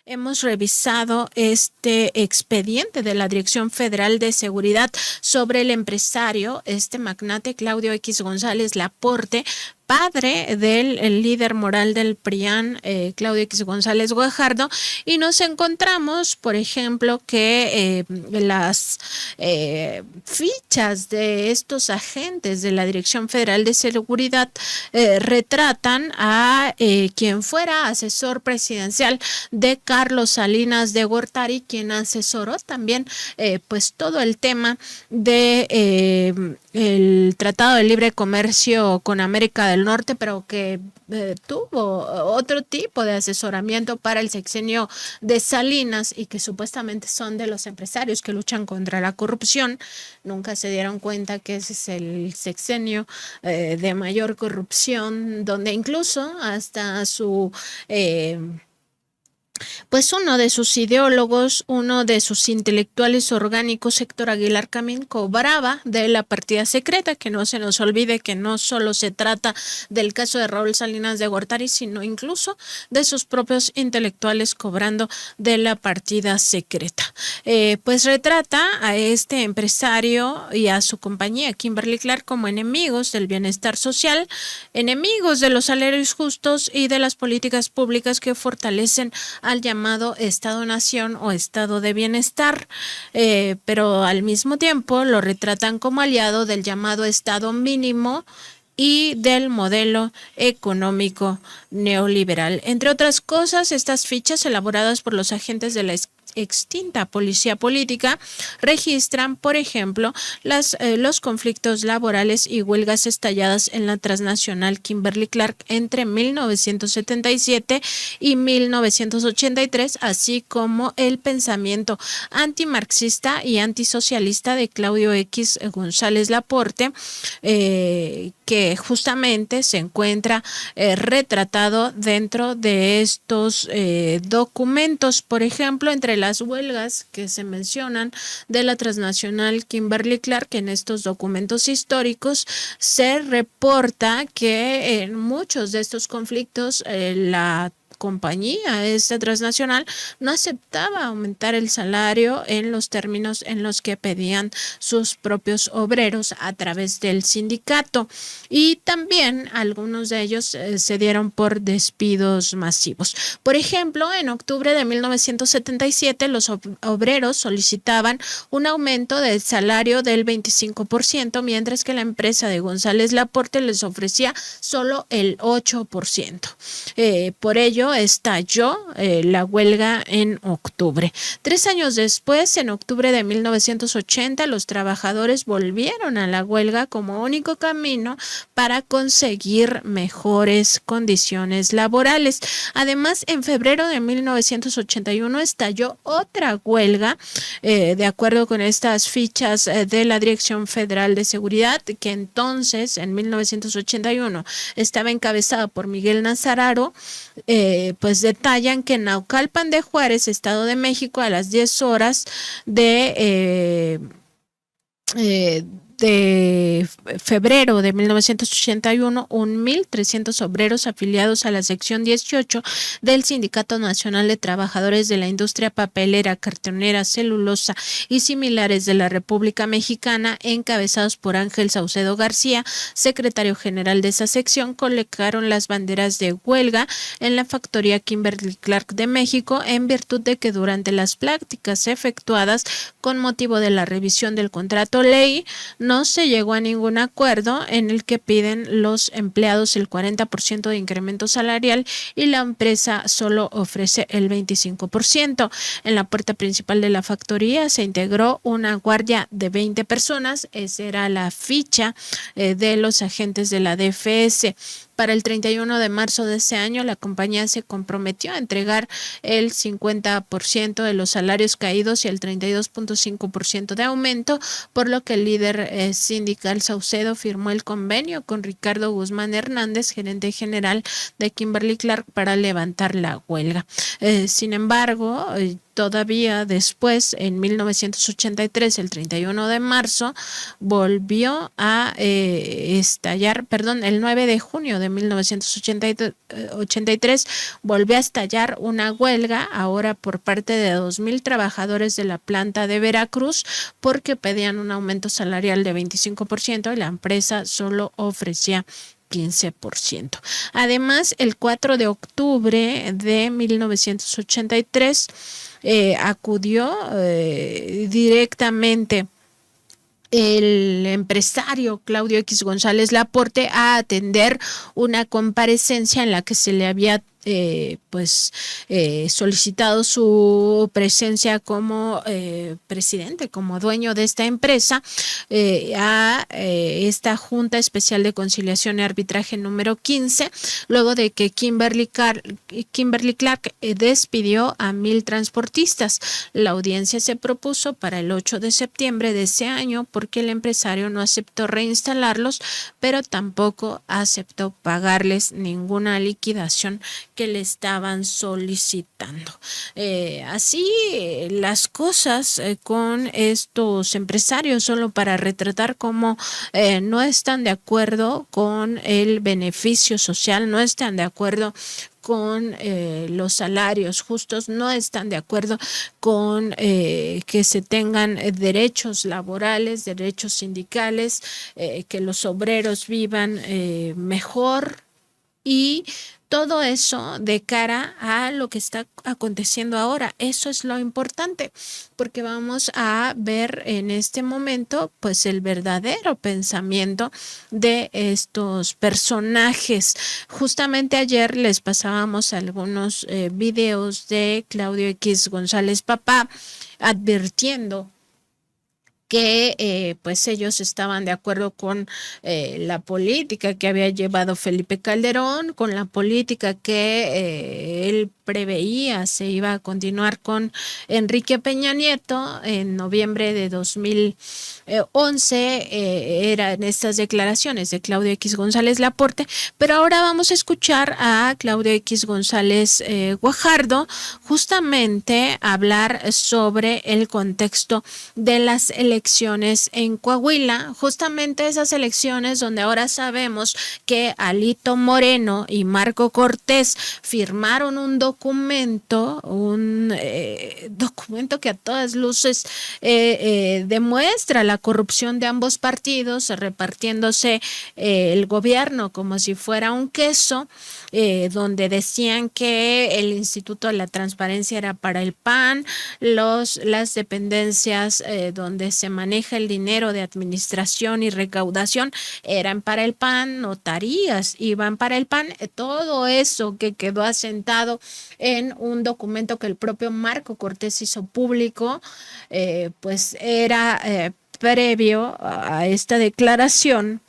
Hemos revisado este expediente de la Dirección Federal de Seguridad sobre el empresario, este magnate Claudio X González Laporte, padre del el líder moral del PRIAN, Claudio X González Guajardo, y nos encontramos, por ejemplo, que las fichas de estos agentes de la Dirección Federal de Seguridad retratan a quien fuera asesor presidencial de Carlos Salinas de Gortari, quien asesoró también pues todo el tema de el Tratado de Libre Comercio con América del Norte, pero que tuvo otro tipo de asesoramiento para el sexenio de Salinas y que supuestamente son de los empresarios que luchan contra la corrupción. Nunca se dieron cuenta que ese es el sexenio de mayor corrupción, donde incluso hasta su pues uno de sus ideólogos, uno de sus intelectuales orgánicos, Héctor Aguilar Camín, cobraba de la partida secreta. Que no se nos olvide que no solo se trata del caso de Raúl Salinas de Gortari, sino incluso de sus propios intelectuales cobrando de la partida secreta. Pues retrata a este empresario y a su compañía Kimberly Clark como enemigos del bienestar social, enemigos de los salarios justos y de las políticas públicas que fortalecen al llamado Estado-Nación o Estado de Bienestar, pero al mismo tiempo lo retratan como aliado del llamado Estado mínimo y del modelo económico neoliberal. Entre otras cosas, estas fichas elaboradas por los agentes de la extinta policía política registran, por ejemplo, los conflictos laborales y huelgas estalladas en la transnacional Kimberly Clark entre 1977 y 1983, así como el pensamiento antimarxista y antisocialista de Claudio X González Laporte, que justamente se encuentra retratado dentro de estos documentos. Por ejemplo, entre las huelgas que se mencionan de la transnacional Kimberly Clark, en estos documentos históricos se reporta que en muchos de estos conflictos la compañía, esta transnacional, no aceptaba aumentar el salario en los términos en los que pedían sus propios obreros a través del sindicato, y también algunos de ellos se dieron por despidos masivos. Por ejemplo, en octubre de 1977 los obreros solicitaban un aumento del salario del 25%, mientras que la empresa de González Laporte les ofrecía solo el 8%. Por ello estalló la huelga en octubre. 3 años después, en octubre de 1980, los trabajadores volvieron a la huelga como único camino para conseguir mejores condiciones laborales. Además, en febrero de 1981 estalló otra huelga, de acuerdo con estas fichas de la Dirección Federal de Seguridad, que entonces, en 1981, estaba encabezada por Miguel Nazararo. Pues detallan que en Naucalpan de Juárez, Estado de México, a las 10 horas de febrero de 1981, 1,300 obreros afiliados a la sección 18 del Sindicato Nacional de Trabajadores de la Industria Papelera, Cartonera, Celulosa y similares de la República Mexicana, encabezados por Ángel Saucedo García, secretario general de esa sección, colocaron las banderas de huelga en la factoría Kimberly Clark de México, en virtud de que durante las prácticas efectuadas con motivo de la revisión del contrato ley, no se llegó a ningún acuerdo en el que piden los empleados el 40% de incremento salarial y la empresa solo ofrece el 25%. En la puerta principal de la factoría se integró una guardia de 20 personas. Esa era la ficha de los agentes de la DFS. Para el 31 de marzo de ese año, la compañía se comprometió a entregar el 50% de los salarios caídos y el 32.5% de aumento, por lo que el líder sindical Saucedo firmó el convenio con Ricardo Guzmán Hernández, gerente general de Kimberly Clark, para levantar la huelga. Sin embargo, todavía después, en 1983, el 31 de marzo, volvió a estallar, perdón, el 9 de junio de 1983, volvió a estallar una huelga, ahora por parte de 2,000 trabajadores de la planta de Veracruz, porque pedían un aumento salarial de 25% y la empresa solo ofrecía 15%. Además, el 4 de octubre de 1983 acudió directamente el empresario Claudio X González Laporte a atender una comparecencia en la que se le había solicitado su presencia como presidente, como dueño de esta empresa, a esta Junta Especial de Conciliación y Arbitraje número 15, luego de que Kimberly Clark despidió a 1,000 transportistas. La audiencia se propuso para el 8 de septiembre de ese año porque el empresario no aceptó reinstalarlos, pero tampoco aceptó pagarles ninguna liquidación que le estaban solicitando. Así las cosas con estos empresarios, solo para retratar cómo no están de acuerdo con el beneficio social, no están de acuerdo con los salarios justos, no están de acuerdo con que se tengan derechos laborales, derechos sindicales, que los obreros vivan mejor, y todo eso de cara a lo que está aconteciendo ahora. Eso es lo importante, porque vamos a ver en este momento pues el verdadero pensamiento de estos personajes. Justamente ayer les pasábamos algunos videos de Claudio X González Papá advirtiendo que pues ellos estaban de acuerdo con la política que había llevado Felipe Calderón, con la política que él preveía se iba a continuar con Enrique Peña Nieto. En noviembre de 2011 eran estas declaraciones de Claudio X González Laporte, pero ahora vamos a escuchar a Claudio X González Guajardo justamente hablar sobre el contexto de las elecciones en Coahuila, justamente esas elecciones donde ahora sabemos que Alito Moreno y Marco Cortés firmaron un documento que a todas luces demuestra la corrupción de ambos partidos, repartiéndose el gobierno como si fuera un queso, donde decían que el Instituto de la Transparencia era para el PAN, las dependencias donde se maneja el dinero de administración y recaudación eran para el PAN, notarías iban para el PAN, todo eso que quedó asentado en un documento que el propio Marco Cortés hizo público, pues era previo a esta declaración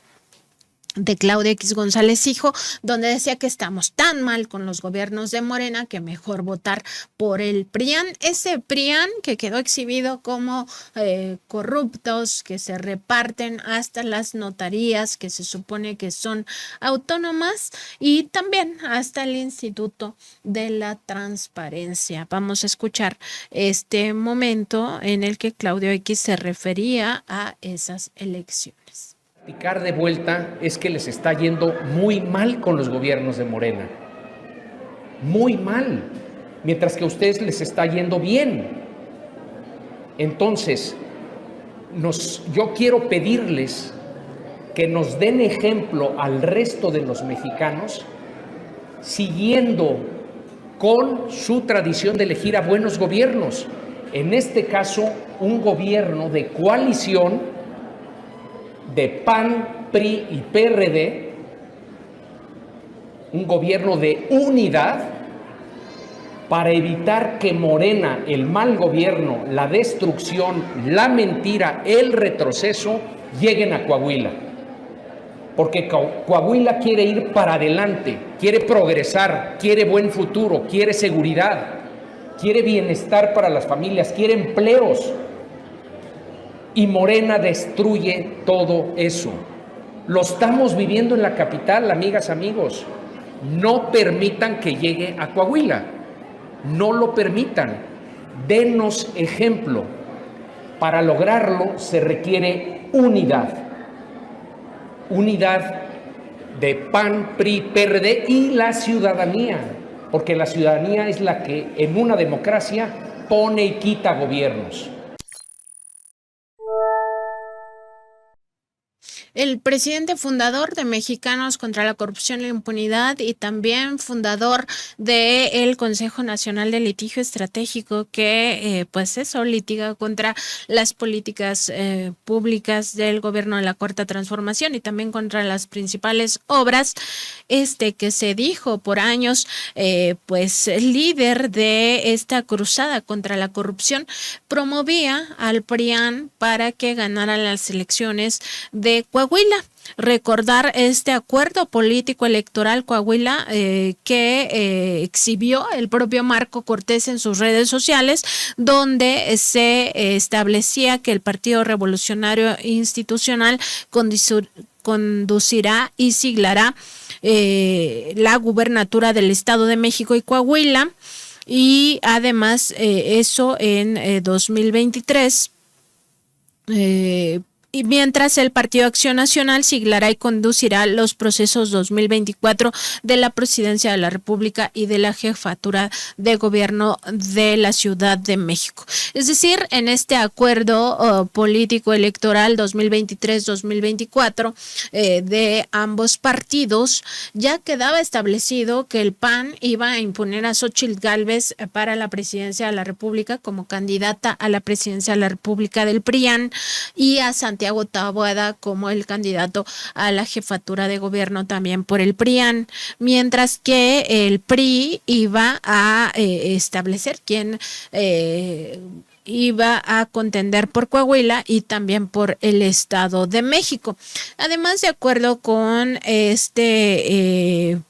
de Claudio X González Hijo, donde decía que estamos tan mal con los gobiernos de Morena que mejor votar por el PRIAN, ese PRIAN que quedó exhibido como corruptos, que se reparten hasta las notarías que se supone que son autónomas, y también hasta el Instituto de la Transparencia. Vamos a escuchar este momento en el que Claudio X se refería a esas elecciones. Picar de vuelta es que les está yendo muy mal con los gobiernos de Morena, muy mal, mientras que a ustedes les está yendo bien. Entonces, yo quiero pedirles que nos den ejemplo al resto de los mexicanos, siguiendo con su tradición de elegir a buenos gobiernos, en este caso un gobierno de coalición de PAN, PRI y PRD, un gobierno de unidad para evitar que Morena, el mal gobierno, la destrucción, la mentira, el retroceso, lleguen a Coahuila. Porque Coahuila quiere ir para adelante, quiere progresar, quiere buen futuro, quiere seguridad, quiere bienestar para las familias, quiere empleos. Y Morena destruye todo eso. Lo estamos viviendo en la capital, amigas, amigos. No permitan que llegue a Coahuila. No lo permitan. Denos ejemplo. Para lograrlo se requiere unidad. Unidad de PAN, PRI, PRD y la ciudadanía, porque la ciudadanía es la que en una democracia pone y quita gobiernos. El presidente fundador de Mexicanos contra la Corrupción y la Impunidad y también fundador del Consejo Nacional de Litigio Estratégico que pues eso litiga contra las políticas públicas del gobierno de la Cuarta Transformación y también contra las principales obras, que se dijo por años pues líder de esta cruzada contra la corrupción, promovía al PRIAN para que ganara las elecciones de Coahuila. Recordar este acuerdo político electoral Coahuila que exhibió el propio Marco Cortés en sus redes sociales, donde se establecía que el Partido Revolucionario Institucional conducirá y siglará la gubernatura del Estado de México y Coahuila, y además eso en 2023. Y mientras el Partido Acción Nacional siglará y conducirá los procesos 2024 de la Presidencia de la República y de la Jefatura de Gobierno de la Ciudad de México. Es decir, en este acuerdo político electoral 2023-2024 de ambos partidos ya quedaba establecido que el PAN iba a imponer a Xóchitl Gálvez para la Presidencia de la República como candidata a la Presidencia de la República del PRIAN y a Santiago Taboada como el candidato a la jefatura de gobierno también por el PRIAN, mientras que el PRI iba a establecer quién iba a contender por Coahuila y también por el Estado de México. Además, de acuerdo con este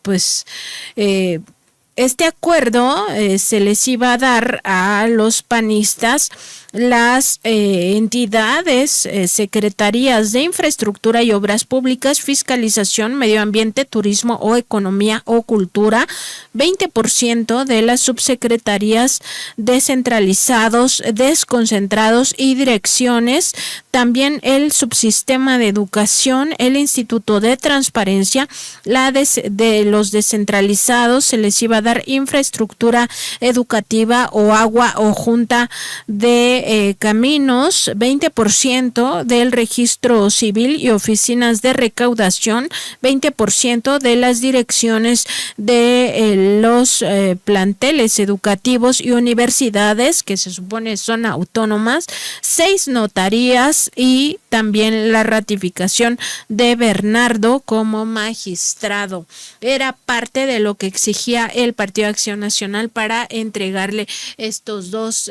acuerdo se les iba a dar a los panistas las entidades, secretarías de infraestructura y obras públicas, fiscalización, medio ambiente, turismo o economía o cultura, 20% de las subsecretarías descentralizados, desconcentrados y direcciones, también el subsistema de educación, el Instituto de Transparencia, de los descentralizados se les iba a dar infraestructura educativa o agua o junta de caminos, 20% del registro civil y oficinas de recaudación, 20% de las direcciones de los planteles educativos y universidades que se supone son autónomas, 6 notarías y también la ratificación de Bernardo como magistrado. Era parte de lo que exigía el Partido Acción Nacional para entregarle estas dos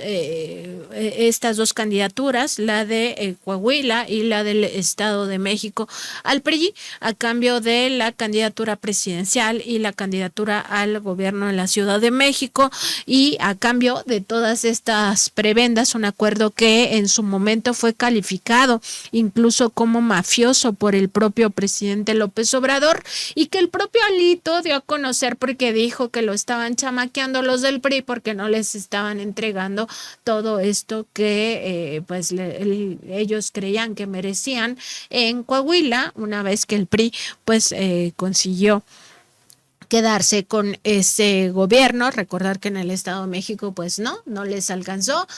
candidaturas, la de Coahuila y la del Estado de México, al PRI, a cambio de la candidatura presidencial y la candidatura al gobierno de la Ciudad de México, y a cambio de todas estas prebendas, un acuerdo que en su momento fue calificado incluso como mafioso por el propio presidente López Obrador, y que el propio Alito dio a conocer porque dijo que lo estaban chamaqueando los del PRI porque no les estaban entregando todo esto que ellos creían que merecían en Coahuila, una vez que el PRI consiguió quedarse con ese gobierno. Recordar que en el Estado de México no les alcanzó,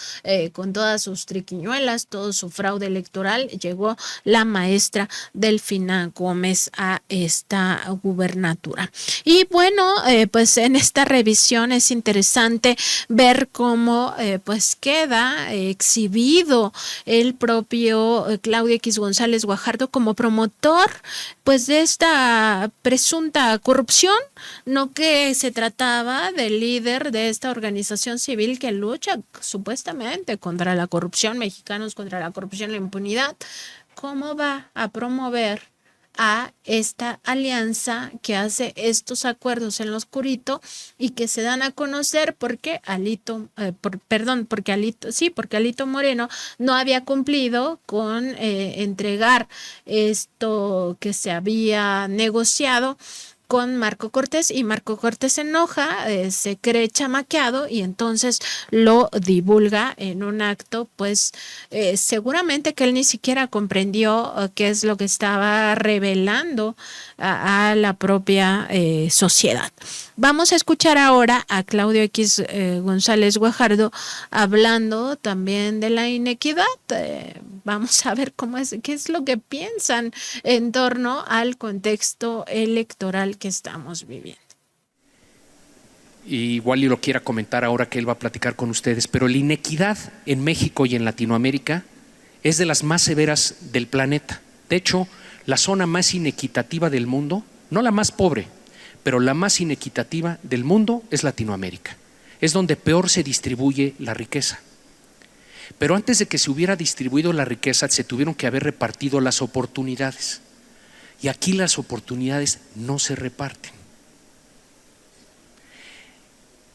con todas sus triquiñuelas, todo su fraude electoral, llegó la maestra Delfina Gómez a esta gubernatura. Y bueno, en esta revisión es interesante ver cómo queda exhibido el propio Claudio X González Guajardo como promotor de esta presunta corrupción. No que se trataba del líder de esta organización civil que lucha supuestamente contra la corrupción, Mexicanos contra la Corrupción y la Impunidad. ¿Cómo va a promover a esta alianza que hace estos acuerdos en lo oscurito y que se dan a conocer porque Alito Moreno no había cumplido con entregar esto que se había negociado con Marco Cortés, y Marco Cortés se enoja, se cree chamaqueado y entonces lo divulga en un acto, pues seguramente que él ni siquiera comprendió qué es lo que estaba revelando a la propia sociedad. Vamos a escuchar ahora a Claudio X González Guajardo hablando también de la inequidad. Vamos a ver qué es lo que piensan en torno al contexto electoral que estamos viviendo. Y igual yo lo quiera comentar ahora que él va a platicar con ustedes, pero la inequidad en México y en Latinoamérica es de las más severas del planeta. De hecho, la zona más inequitativa del mundo, no la más pobre, pero la más inequitativa del mundo es Latinoamérica. Es donde peor se distribuye la riqueza. Pero antes de que se hubiera distribuido la riqueza, se tuvieron que haber repartido las oportunidades. Y aquí las oportunidades no se reparten.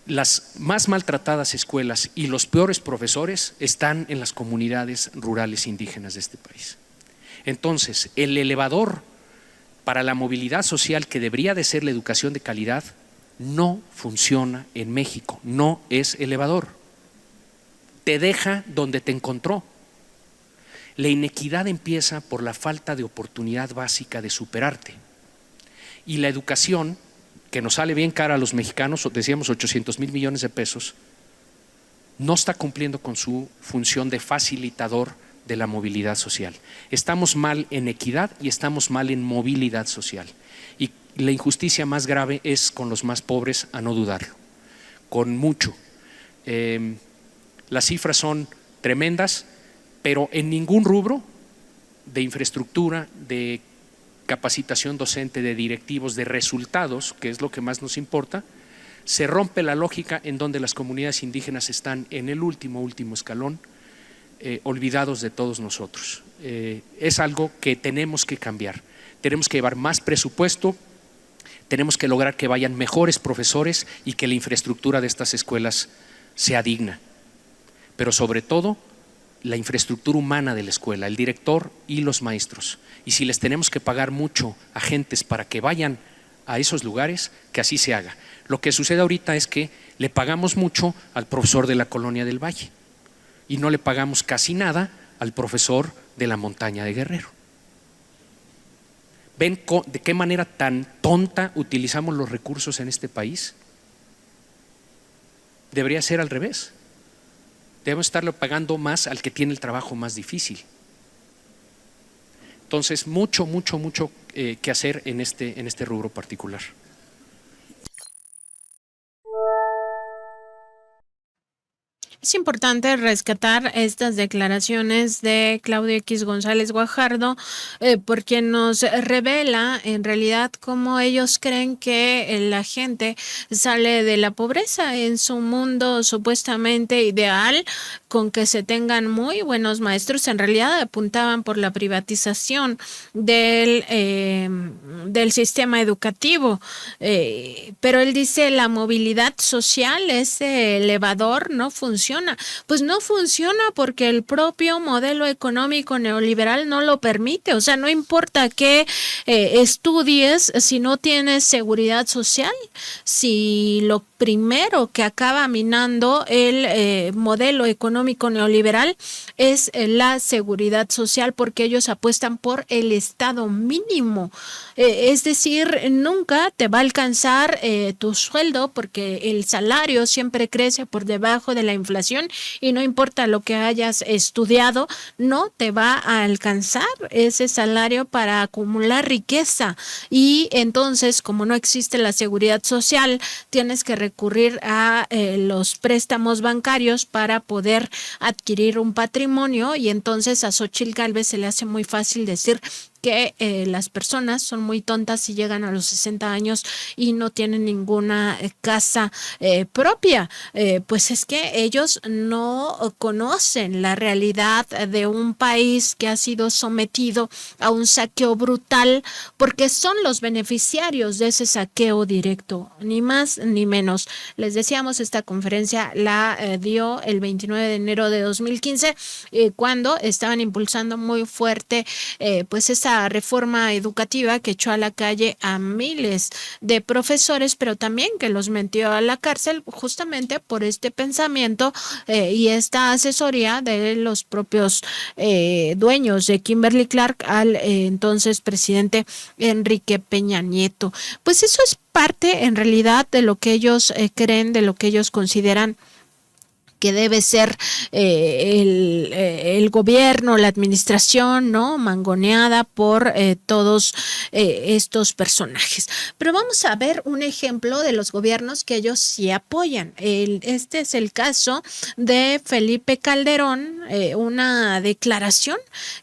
Las más maltratadas escuelas y los peores profesores están en las comunidades rurales indígenas de este país. Entonces, el elevador para la movilidad social, que debería de ser la educación de calidad, no funciona en México, no es elevador. Te deja donde te encontró. La inequidad empieza por la falta de oportunidad básica de superarte. Y la educación, que nos sale bien cara a los mexicanos, decíamos 800,000 millones de pesos, no está cumpliendo con su función de facilitador de la movilidad social. Estamos mal en equidad y estamos mal en movilidad social. Y la injusticia más grave es con los más pobres, a no dudarlo, con mucho. Las cifras son tremendas, pero en ningún rubro de infraestructura, de capacitación docente, de directivos, de resultados, que es lo que más nos importa, se rompe la lógica en donde las comunidades indígenas están en el último escalón, olvidados de todos nosotros. Es algo que tenemos que cambiar. Tenemos que llevar más presupuesto, tenemos que lograr que vayan mejores profesores y que la infraestructura de estas escuelas sea digna. Pero sobre todo, la infraestructura humana de la escuela, el director y los maestros. Y si les tenemos que pagar mucho a gentes para que vayan a esos lugares, que así se haga. Lo que sucede ahorita es que le pagamos mucho al profesor de la Colonia del Valle y no le pagamos casi nada al profesor de la Montaña de Guerrero. ¿Ven de qué manera tan tonta utilizamos los recursos en este país? Debería ser al revés. Debemos estarle pagando más al que tiene el trabajo más difícil. Entonces, mucho que hacer en este rubro particular. Es importante rescatar estas declaraciones de Claudio X González Guajardo porque nos revela en realidad cómo ellos creen que la gente sale de la pobreza en su mundo supuestamente ideal, con que se tengan muy buenos maestros. En realidad apuntaban por la privatización del sistema educativo, pero él dice la movilidad social, ese elevador no funciona. Pues no funciona porque el propio modelo económico neoliberal no lo permite. O sea, no importa qué estudies si no tienes seguridad social, si lo primero que acaba minando el modelo económico neoliberal es la seguridad social, porque ellos apuestan por el estado mínimo. Es decir, nunca te va a alcanzar tu sueldo porque el salario siempre crece por debajo de la inflación y no importa lo que hayas estudiado, no te va a alcanzar ese salario para acumular riqueza. Y entonces, como no existe la seguridad social, tienes que recurrir a los préstamos bancarios para poder adquirir un patrimonio, y entonces a Xóchitl Gálvez se le hace muy fácil decir que las personas son muy tontas si llegan a los 60 años y no tienen ninguna casa propia. Pues es que ellos no conocen la realidad de un país que ha sido sometido a un saqueo brutal, porque son los beneficiarios de ese saqueo directo, ni más ni menos. Les decíamos, esta conferencia la dio el 29 de enero de 2015, cuando estaban impulsando muy fuerte pues esa esta reforma educativa que echó a la calle a miles de profesores, pero también que los metió a la cárcel justamente por este pensamiento y esta asesoría de los propios dueños de Kimberly-Clark al entonces presidente Enrique Peña Nieto. Pues eso es parte en realidad de lo que ellos creen, de lo que ellos consideran que debe ser el gobierno, la administración, ¿no? Mangoneada por todos estos personajes. Pero vamos a ver un ejemplo de los gobiernos que ellos sí apoyan. Este es el caso de Felipe Calderón, una declaración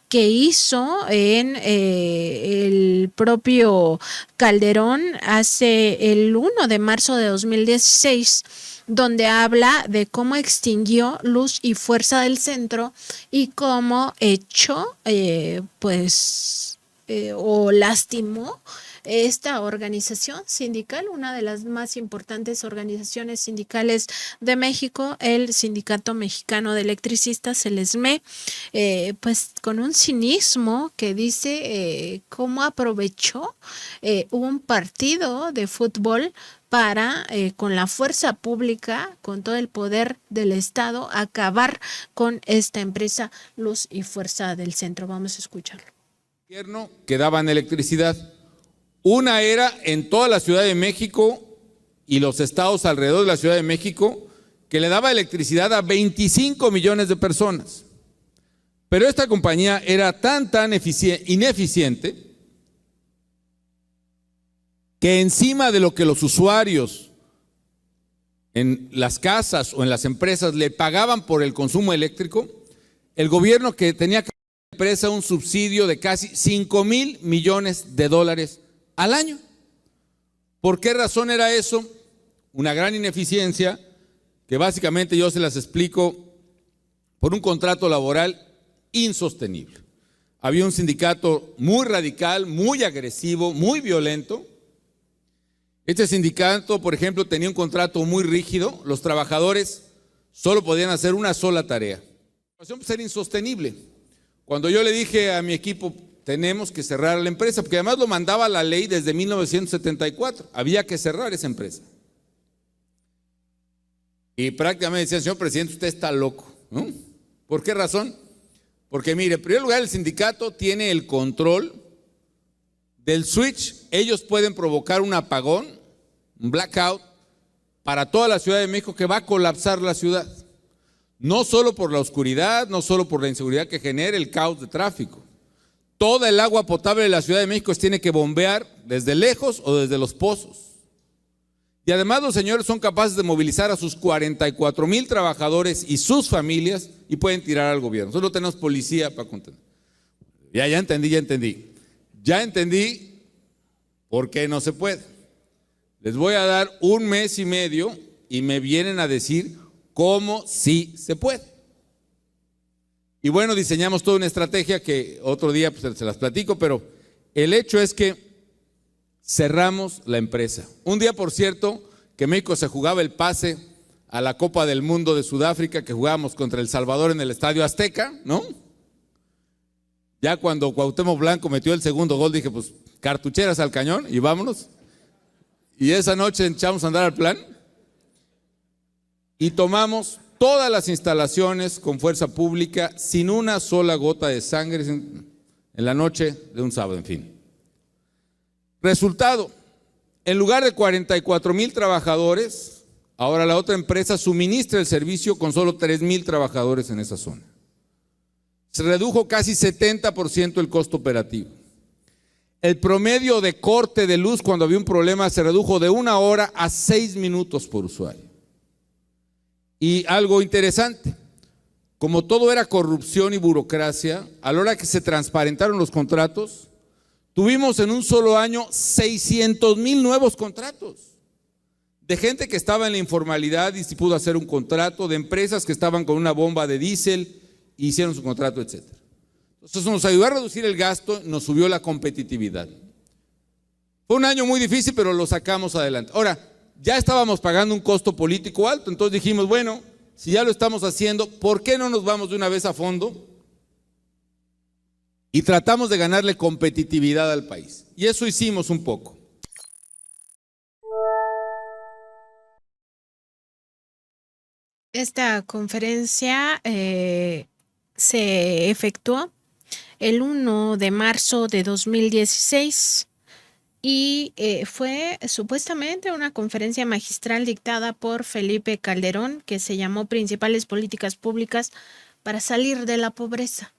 que hizo en el propio Calderón hace el 1 de marzo de 2016, donde habla de cómo extinguió Luz y Fuerza del Centro y cómo echó, o lastimó esta organización sindical, una de las más importantes organizaciones sindicales de México, el Sindicato Mexicano de Electricistas, el SME, pues con un cinismo que dice cómo aprovechó un partido de fútbol para, con la fuerza pública, con todo el poder del Estado, acabar con esta empresa Luz y Fuerza del Centro. Vamos a escucharlo. Gobierno que daban electricidad. Una era en toda la Ciudad de México y los estados alrededor de la Ciudad de México, que le daba electricidad a 25 millones de personas. Pero esta compañía era tan ineficiente que encima de lo que los usuarios en las casas o en las empresas le pagaban por el consumo eléctrico, el gobierno que tenía que dar a la empresa un subsidio de casi 5,000 millones de dólares al año. ¿Por qué razón era eso? Una gran ineficiencia que básicamente yo se las explico por un contrato laboral insostenible. Había un sindicato muy radical, muy agresivo, muy violento. Este sindicato, por ejemplo, tenía un contrato muy rígido. Los trabajadores solo podían hacer una sola tarea. La situación era insostenible. Cuando yo le dije a mi equipo, tenemos que cerrar la empresa, porque además lo mandaba la ley desde 1974, había que cerrar esa empresa. Y prácticamente decían, señor presidente, usted está loco, ¿no? ¿Por qué razón? Porque mire, en primer lugar el sindicato tiene el control del switch. Ellos pueden provocar un apagón, un blackout, para toda la Ciudad de México, que va a colapsar la ciudad. No solo por la oscuridad, no solo por la inseguridad que genera el caos de tráfico. Toda el agua potable de la Ciudad de México se tiene que bombear desde lejos o desde los pozos. Y además los señores son capaces de movilizar a sus 44,000 trabajadores y sus familias y pueden tirar al gobierno. Solo tenemos policía para contener. Ya entendí. Ya entendí por qué no se puede. Les voy a dar 1 mes y medio y me vienen a decir cómo sí se puede. Y bueno, diseñamos toda una estrategia que otro día pues, se las platico, pero el hecho es que cerramos la empresa. Un día, por cierto, que México se jugaba el pase a la Copa del Mundo de Sudáfrica, que jugábamos contra El Salvador en el Estadio Azteca, ¿no? Ya cuando Cuauhtémoc Blanco metió el segundo gol, dije, pues cartucheras al cañón y vámonos. Y esa noche echamos a andar al plan y tomamos todas las instalaciones con fuerza pública, sin una sola gota de sangre en la noche de un sábado, en fin. Resultado, en lugar de 44,000 trabajadores, ahora la otra empresa suministra el servicio con solo 3,000 trabajadores en esa zona. Se redujo casi 70% el costo operativo. El promedio de corte de luz cuando había un problema se redujo de 1 hora a 6 minutos por usuario. Y algo interesante, como todo era corrupción y burocracia, a la hora que se transparentaron los contratos, tuvimos en un solo año 600,000 nuevos contratos. De gente que estaba en la informalidad y se pudo hacer un contrato, de empresas que estaban con una bomba de diésel y hicieron su contrato, etc. Entonces nos ayudó a reducir el gasto, nos subió la competitividad. Fue un año muy difícil, pero lo sacamos adelante. Ahora, ya estábamos pagando un costo político alto, entonces dijimos, bueno, si ya lo estamos haciendo, ¿por qué no nos vamos de una vez a fondo y tratamos de ganarle competitividad al país. Y eso hicimos un poco. Esta conferencia se efectuó el 1 de marzo de 2016 y fue supuestamente una conferencia magistral dictada por Felipe Calderón, que se llamó Principales Políticas Públicas para salir de la pobreza.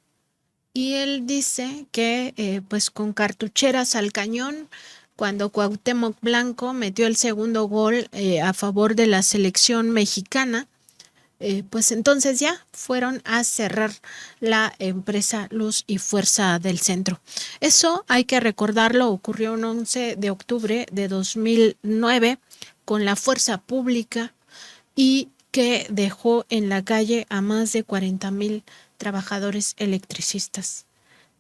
Y él dice que pues con cartucheras al cañón, cuando Cuauhtémoc Blanco metió el segundo gol a favor de la selección mexicana, pues entonces ya fueron a cerrar la empresa Luz y Fuerza del Centro. Eso hay que recordarlo, ocurrió un 11 de octubre de 2009 con la fuerza pública y que dejó en la calle a más de 40,000 trabajadores electricistas.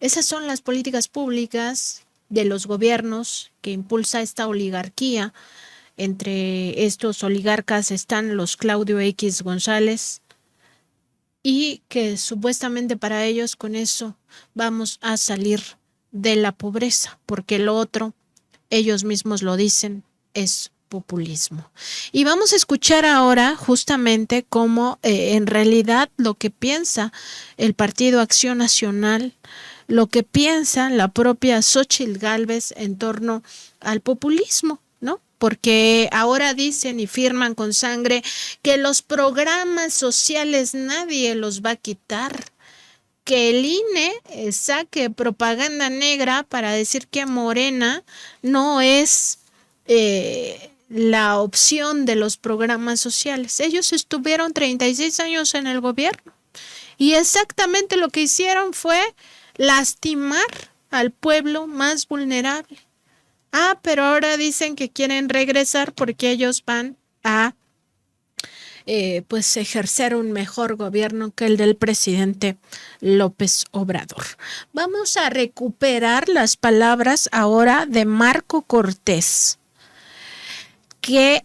Esas son las políticas públicas de los gobiernos que impulsa esta oligarquía. Entre estos oligarcas están los Claudio X González y que supuestamente para ellos con eso vamos a salir de la pobreza, porque lo otro, ellos mismos lo dicen, es populismo. Y vamos a escuchar ahora justamente cómo en realidad lo que piensa el Partido Acción Nacional, lo que piensa la propia Xóchitl Gálvez en torno al populismo, ¿no? Porque ahora dicen y firman con sangre que los programas sociales nadie los va a quitar, que el INE saque propaganda negra para decir que Morena no es la opción de los programas sociales. Ellos estuvieron 36 años en el gobierno y exactamente lo que hicieron fue lastimar al pueblo más vulnerable. Pero ahora dicen que quieren regresar porque ellos van a pues ejercer un mejor gobierno que el del presidente López Obrador. Vamos a recuperar las palabras ahora de Marco Cortés, que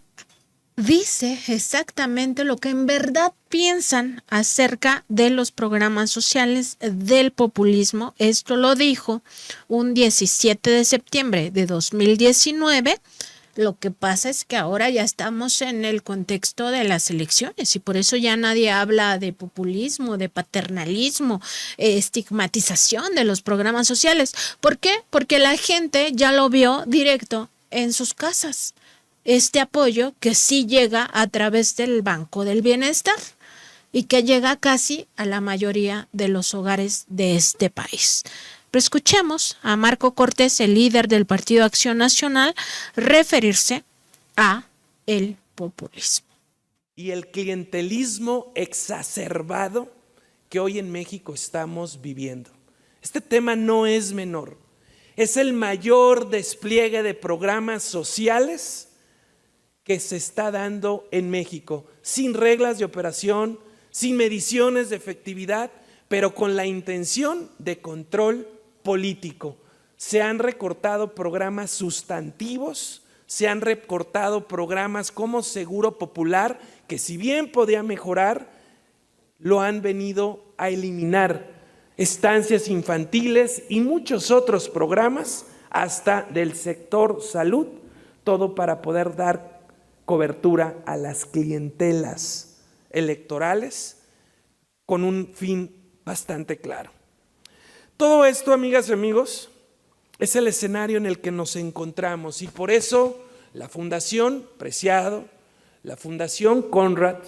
dice exactamente lo que en verdad piensan acerca de los programas sociales del populismo. Esto lo dijo un 17 de septiembre de 2019. Lo que pasa es que ahora ya estamos en el contexto de las elecciones y por eso ya nadie habla de populismo, de paternalismo, estigmatización de los programas sociales. ¿Por qué? Porque la gente ya lo vio directo en sus casas. Este apoyo que sí llega a través del Banco del Bienestar y que llega casi a la mayoría de los hogares de este país. Pero escuchemos a Marco Cortés, el líder del Partido Acción Nacional, referirse a el populismo. Y el clientelismo exacerbado que hoy en México estamos viviendo. Este tema no es menor. Es el mayor despliegue de programas sociales que se está dando en México, sin reglas de operación, sin mediciones de efectividad, pero con la intención de control político. Se han recortado programas sustantivos, se han recortado programas como Seguro Popular, que si bien podía mejorar, lo han venido a eliminar. Estancias infantiles y muchos otros programas, hasta del sector salud, todo para poder dar cobertura a las clientelas electorales con un fin bastante claro. Todo esto, amigas y amigos, es el escenario en el que nos encontramos y por eso la Fundación Preciado, la Fundación Conrad,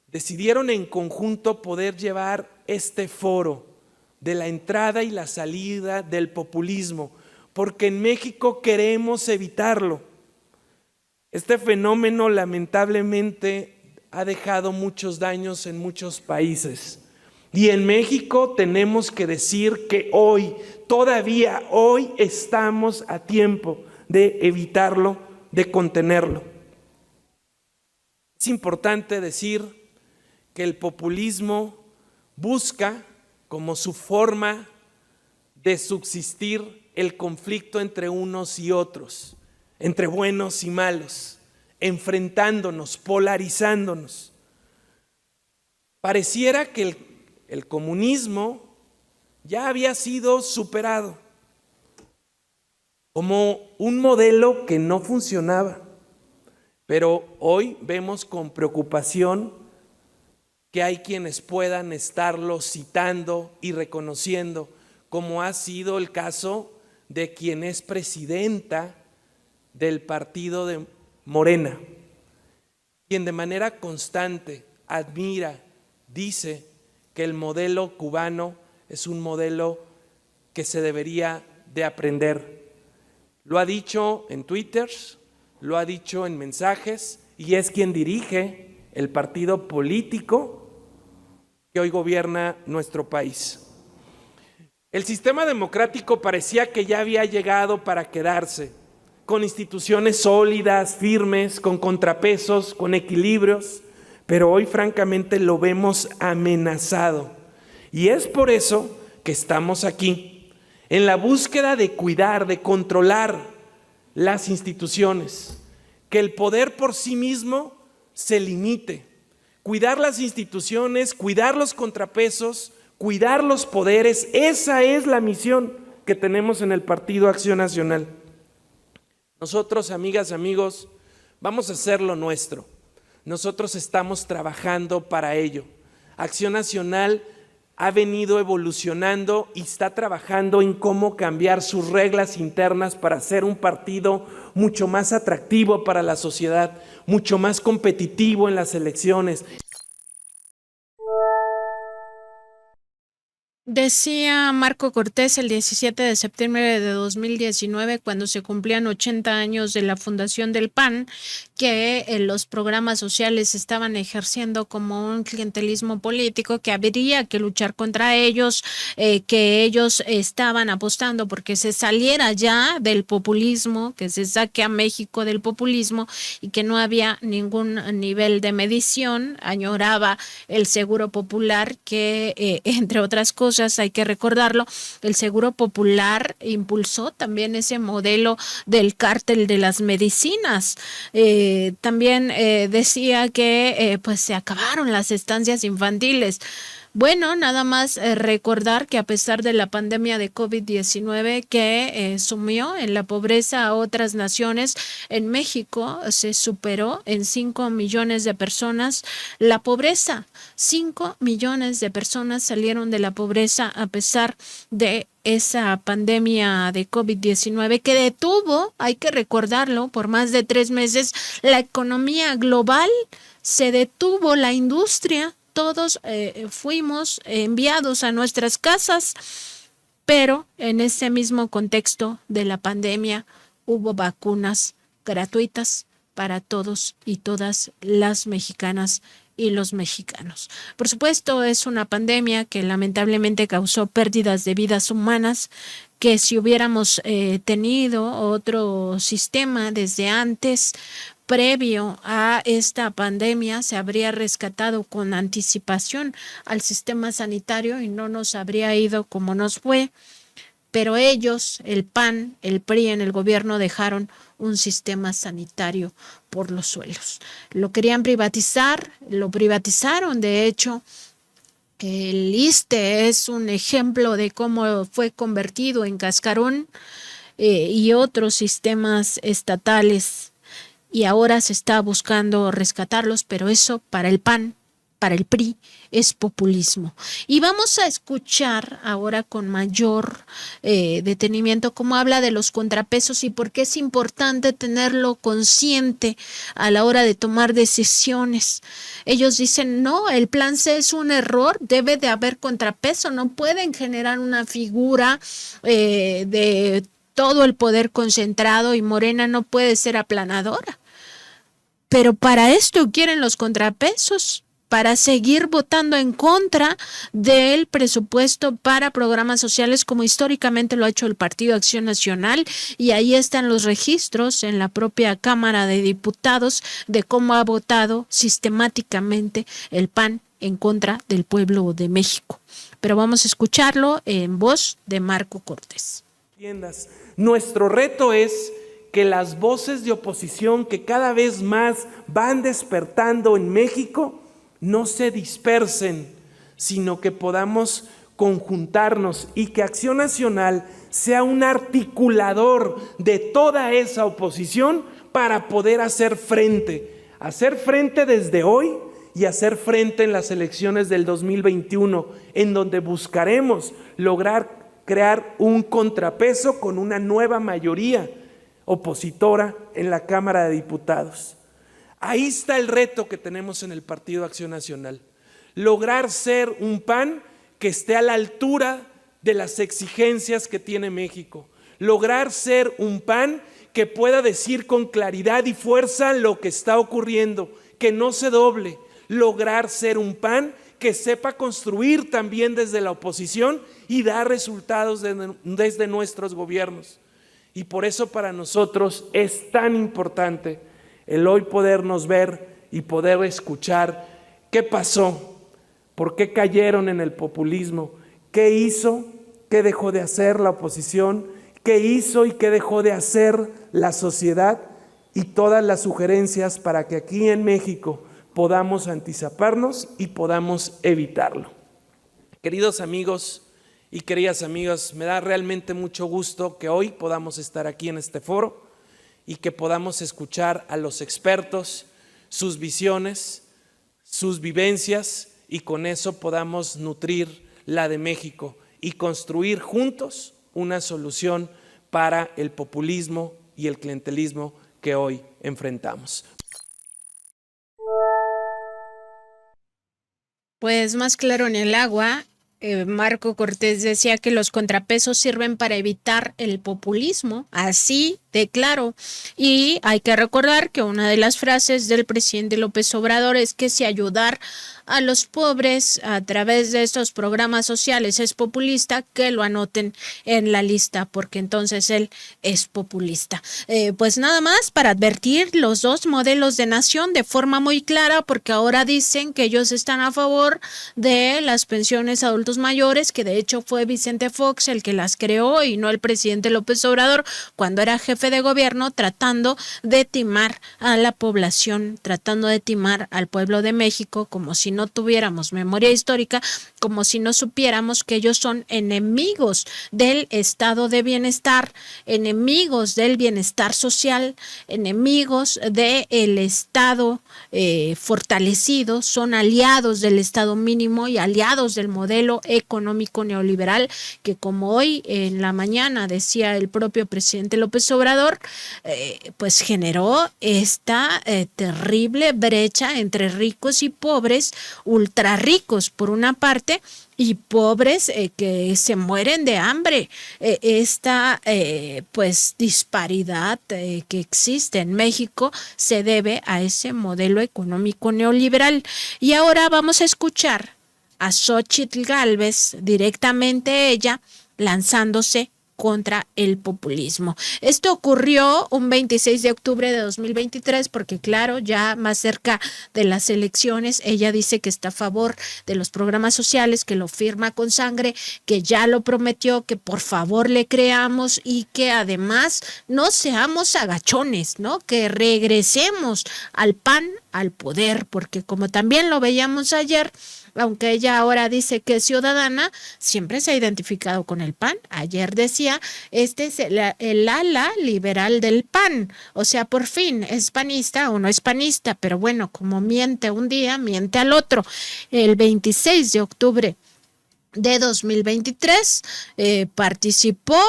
decidieron en conjunto poder llevar este foro de la entrada y la salida del populismo, porque en México queremos evitarlo. Este fenómeno lamentablemente ha dejado muchos daños en muchos países. Y en México tenemos que decir que hoy, todavía hoy estamos a tiempo de evitarlo, de contenerlo. Es importante decir que el populismo busca como su forma de subsistir el conflicto entre unos y otros, entre buenos y malos, enfrentándonos, polarizándonos. Pareciera que el comunismo ya había sido superado como un modelo que no funcionaba. Pero hoy vemos con preocupación que hay quienes puedan estarlo citando y reconociendo, como ha sido el caso de quien es presidenta del partido de Morena, quien de manera constante admira, dice que el modelo cubano es un modelo que se debería de aprender. Lo ha dicho en Twitter, lo ha dicho en mensajes, y es quien dirige el partido político que hoy gobierna nuestro país. El sistema democrático parecía que ya había llegado para quedarse, con instituciones sólidas, firmes, con contrapesos, con equilibrios, pero hoy francamente lo vemos amenazado. Y es por eso que estamos aquí, en la búsqueda de cuidar, de controlar las instituciones, que el poder por sí mismo se limite. Cuidar las instituciones, cuidar los contrapesos, cuidar los poderes, esa es la misión que tenemos en el Partido Acción Nacional. Nosotros, amigas, amigos, vamos a hacer lo nuestro. Nosotros estamos trabajando para ello. Acción Nacional ha venido evolucionando y está trabajando en cómo cambiar sus reglas internas para ser un partido mucho más atractivo para la sociedad, mucho más competitivo en las elecciones. Decía Marco Cortés el 17 de septiembre de 2019, cuando se cumplían 80 años de la fundación del PAN, que los programas sociales estaban ejerciendo como un clientelismo político, que habría que luchar contra ellos, que ellos estaban apostando porque se saliera ya del populismo, que se saque a México del populismo y que no había ningún nivel de medición. Añoraba el Seguro Popular, que entre otras cosas, hay que recordarlo, el Seguro Popular impulsó también ese modelo del cártel de las medicinas. También decía que pues se acabaron las estancias infantiles. Bueno, nada más recordar que a pesar de la pandemia de COVID-19 que sumió en la pobreza a otras naciones, en México se superó en 5 millones de personas la pobreza. 5 millones de personas salieron de la pobreza a pesar de esa pandemia de COVID-19 que detuvo, hay que recordarlo, por más de 3 meses la economía global, se detuvo la industria. Todos fuimos enviados a nuestras casas, pero en ese mismo contexto de la pandemia hubo vacunas gratuitas para todos y todas las mexicanas y los mexicanos. Por supuesto, es una pandemia que lamentablemente causó pérdidas de vidas humanas, que si hubiéramos tenido otro sistema desde antes, previo a esta pandemia, se habría rescatado con anticipación al sistema sanitario y no nos habría ido como nos fue. Pero ellos, el PAN, el PRI en el gobierno, dejaron un sistema sanitario por los suelos. Lo querían privatizar, lo privatizaron. De hecho, el ISSSTE es un ejemplo de cómo fue convertido en cascarón, y otros sistemas estatales, y ahora se está buscando rescatarlos, pero eso para el PAN, para el PRI, es populismo. Y vamos a escuchar ahora con mayor detenimiento cómo habla de los contrapesos y por qué es importante tenerlo consciente a la hora de tomar decisiones. Ellos dicen, no, el plan C es un error, debe de haber contrapeso, no pueden generar una figura de todo el poder concentrado y Morena no puede ser aplanadora. Pero para esto quieren los contrapesos, para seguir votando en contra del presupuesto para programas sociales, como históricamente lo ha hecho el Partido Acción Nacional, y ahí están los registros en la propia Cámara de Diputados de cómo ha votado sistemáticamente el PAN en contra del pueblo de México. Pero vamos a escucharlo en voz de Marco Cortés. Nuestro reto es que las voces de oposición que cada vez más van despertando en México no se dispersen, sino que podamos conjuntarnos y que Acción Nacional sea un articulador de toda esa oposición para poder hacer frente desde hoy y hacer frente en las elecciones del 2021, en donde buscaremos lograr crear un contrapeso con una nueva mayoría opositora en la Cámara de Diputados. Ahí está el reto que tenemos en el Partido Acción Nacional, lograr ser un PAN que esté a la altura de las exigencias que tiene México, lograr ser un PAN que pueda decir con claridad y fuerza lo que está ocurriendo, que no se doble, lograr ser un PAN que sepa construir también desde la oposición y dar resultados desde nuestros gobiernos. Y por eso para nosotros es tan importante el hoy podernos ver y poder escuchar qué pasó, por qué cayeron en el populismo, qué hizo, qué dejó de hacer la oposición, qué hizo y qué dejó de hacer la sociedad, y todas las sugerencias para que aquí en México podamos anticiparnos y podamos evitarlo. Queridos amigos y queridas amigas, me da realmente mucho gusto que hoy podamos estar aquí en este foro y que podamos escuchar a los expertos, sus visiones, sus vivencias, y con eso podamos nutrir la de México y construir juntos una solución para el populismo y el clientelismo que hoy enfrentamos. Pues más claro en el agua, Marco Cortés decía que los contrapesos sirven para evitar el populismo, así de claro. Y hay que recordar que una de las frases del presidente López Obrador es que si ayudar a los pobres a través de estos programas sociales es populista, que lo anoten en la lista, porque entonces él es populista. Pues nada más para advertir los dos modelos de nación de forma muy clara, porque ahora dicen que ellos están a favor de las pensiones a adultos mayores, que de hecho fue Vicente Fox el que las creó y no el presidente López Obrador cuando era jefe de gobierno, tratando de timar a la población, tratando de timar al pueblo de México, como si no tuviéramos memoria histórica, como si no supiéramos que ellos son enemigos del estado de bienestar, enemigos del bienestar social, enemigos del estado fortalecido, son aliados del estado mínimo y aliados del modelo económico neoliberal que, como hoy en la mañana decía el propio presidente López Obrador, pues generó esta terrible brecha entre ricos y pobres, ultra ricos por una parte y pobres que se mueren de hambre. Esta pues disparidad que existe en México se debe a ese modelo económico neoliberal. Y ahora vamos a escuchar a Xóchitl Gálvez, directamente ella, lanzándose contra el populismo. Esto ocurrió un 26 de octubre de 2023, porque claro, ya más cerca de las elecciones, ella dice que está a favor de los programas sociales, que lo firma con sangre, que ya lo prometió, que por favor le creamos y que además no seamos agachones, ¿no? Que regresemos al PAN al poder, porque como también lo veíamos ayer, aunque ella ahora dice que es ciudadana, siempre se ha identificado con el PAN. Ayer decía, este es el ala liberal del PAN. O sea, por fin, ¿es panista o no es panista? Pero bueno, como miente un día, miente al otro. El 26 de octubre de 2023 participó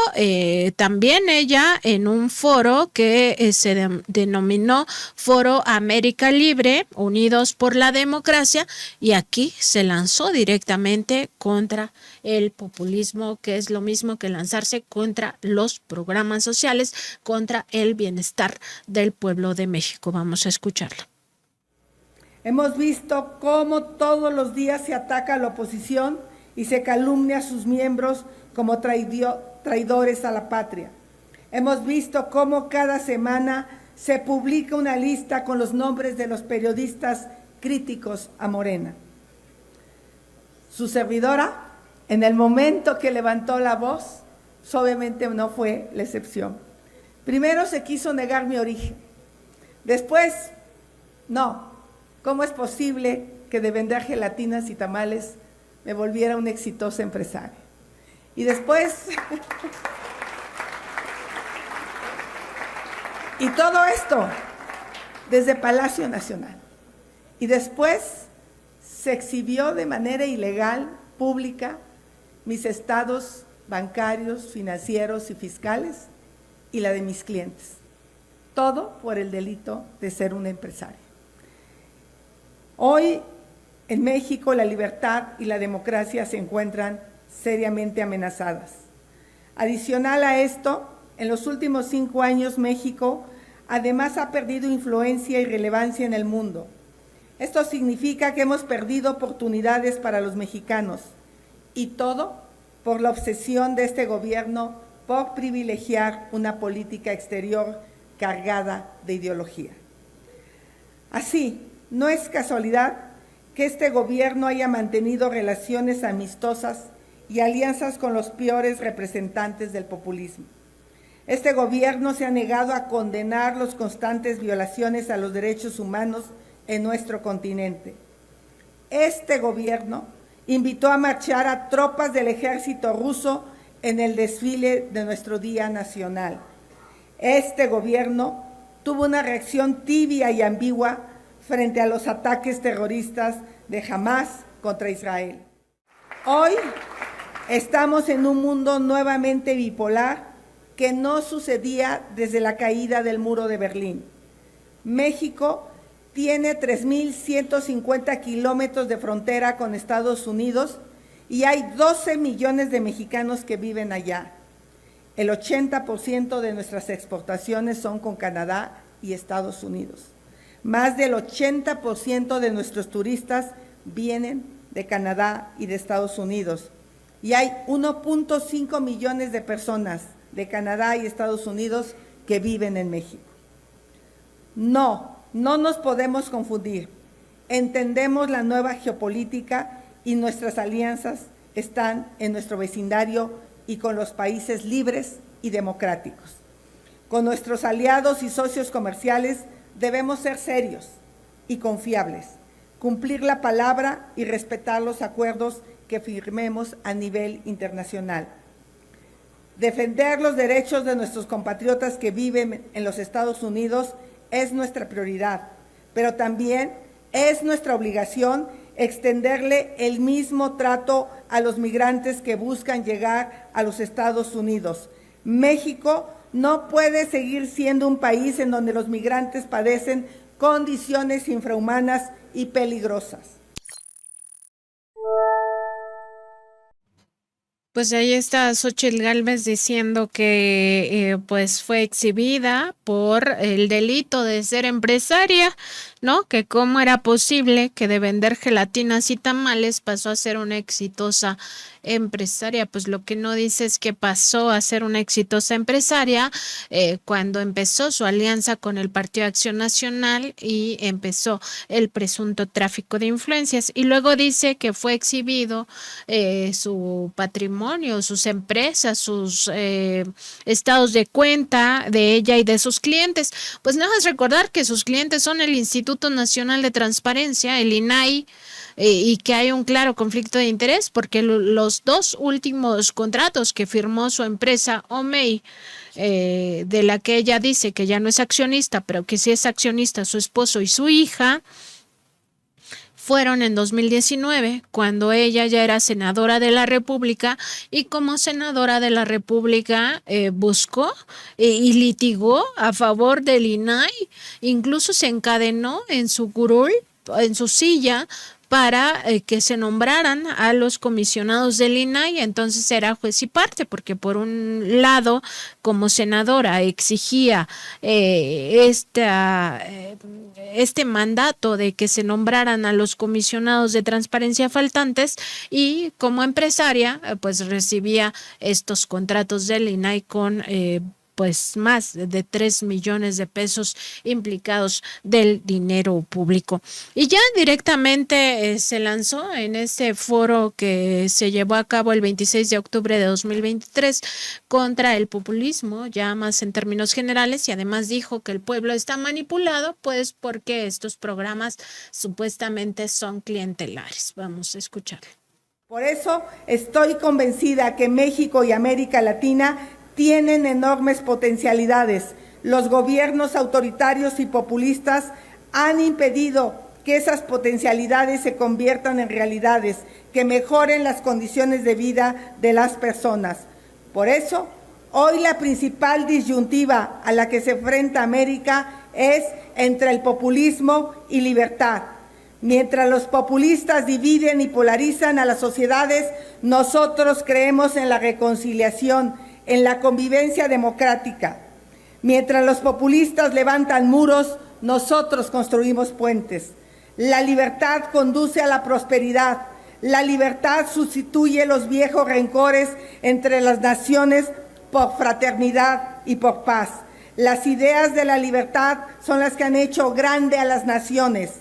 también ella en un foro que se denominó Foro América Libre, Unidos por la Democracia, y aquí se lanzó directamente contra el populismo, que es lo mismo que lanzarse contra los programas sociales, contra el bienestar del pueblo de México. Vamos a escucharla. Hemos visto cómo todos los días se ataca a la oposición y se calumnia a sus miembros como traidores a la patria. Hemos visto cómo cada semana se publica una lista con los nombres de los periodistas críticos a Morena. Su servidora, en el momento que levantó la voz, obviamente no fue la excepción. Primero se quiso negar mi origen. Después, no. ¿Cómo es posible que de vender gelatinas y tamales me volviera una exitosa empresaria. Y después, y todo esto desde Palacio Nacional. Y después se exhibió de manera ilegal, pública, mis estados bancarios, financieros y fiscales y la de mis clientes. Todo por el delito de ser una empresaria. Hoy en México la libertad y la democracia se encuentran seriamente amenazadas. Adicional a esto, en los últimos 5 años México además ha perdido influencia y relevancia en el mundo. Esto significa que hemos perdido oportunidades para los mexicanos y todo por la obsesión de este gobierno por privilegiar una política exterior cargada de ideología. Así, no es casualidad que este gobierno haya mantenido relaciones amistosas y alianzas con los peores representantes del populismo. Este gobierno se ha negado a condenar las constantes violaciones a los derechos humanos en nuestro continente. Este gobierno invitó a marchar a tropas del ejército ruso en el desfile de nuestro Día Nacional. Este gobierno tuvo una reacción tibia y ambigua frente a los ataques terroristas de Hamás contra Israel. Hoy estamos en un mundo nuevamente bipolar que no sucedía desde la caída del muro de Berlín. México tiene 3.150 kilómetros de frontera con Estados Unidos y hay 12 millones de mexicanos que viven allá. El 80% de nuestras exportaciones son con Canadá y Estados Unidos. Más del 80% de nuestros turistas vienen de Canadá y de Estados Unidos. Y hay 1.5 millones de personas de Canadá y Estados Unidos que viven en México. No nos podemos confundir. Entendemos la nueva geopolítica y nuestras alianzas están en nuestro vecindario y con los países libres y democráticos. Con nuestros aliados y socios comerciales debemos ser serios y confiables, cumplir la palabra y respetar los acuerdos que firmemos a nivel internacional. Defender los derechos de nuestros compatriotas que viven en los Estados Unidos es nuestra prioridad, pero también es nuestra obligación extenderle el mismo trato a los migrantes que buscan llegar a los Estados Unidos. México no puede seguir siendo un país en donde los migrantes padecen condiciones infrahumanas y peligrosas. Pues ahí está Xóchitl Gálvez diciendo que pues fue exhibida por el delito de ser empresaria, ¿no? Que cómo era posible que de vender gelatinas y tamales pasó a ser una exitosa empresaria. Pues lo que no dice es que pasó a ser una exitosa empresaria cuando empezó su alianza con el Partido Acción Nacional y empezó el presunto tráfico de influencias. Y luego dice que fue exhibido su patrimonio, sus empresas, sus estados de cuenta de ella y de sus clientes. Pues nada más recordar que sus clientes son el Instituto Nacional de Transparencia, el INAI, y que hay un claro conflicto de interés porque los 2 últimos contratos que firmó su empresa OMEI, de la que ella dice que ya no es accionista, pero que sí es accionista su esposo y su hija, fueron en 2019, cuando ella ya era senadora de la República y como senadora de la República buscó y litigó a favor del INAI, incluso se encadenó en su curul, en su silla, para que se nombraran a los comisionados del INAI. Entonces era juez y parte, porque por un lado, como senadora, exigía este mandato de que se nombraran a los comisionados de transparencia faltantes, y como empresaria, pues recibía estos contratos del INAI con pues más de 3 millones de pesos implicados del dinero público. Y ya directamente se lanzó en ese foro que se llevó a cabo el 26 de octubre de 2023 contra el populismo, ya más en términos generales, y además dijo que el pueblo está manipulado, pues porque estos programas supuestamente son clientelares. Vamos a escucharlo. Por eso estoy convencida que México y América Latina tienen enormes potencialidades. Los gobiernos autoritarios y populistas han impedido que esas potencialidades se conviertan en realidades, que mejoren las condiciones de vida de las personas. Por eso, hoy la principal disyuntiva a la que se enfrenta América es entre el populismo y libertad. Mientras los populistas dividen y polarizan a las sociedades, nosotros creemos en la reconciliación, en la convivencia democrática. Mientras los populistas levantan muros, nosotros construimos puentes. La libertad conduce a la prosperidad. La libertad sustituye los viejos rencores entre las naciones por fraternidad y por paz. Las ideas de la libertad son las que han hecho grande a las naciones,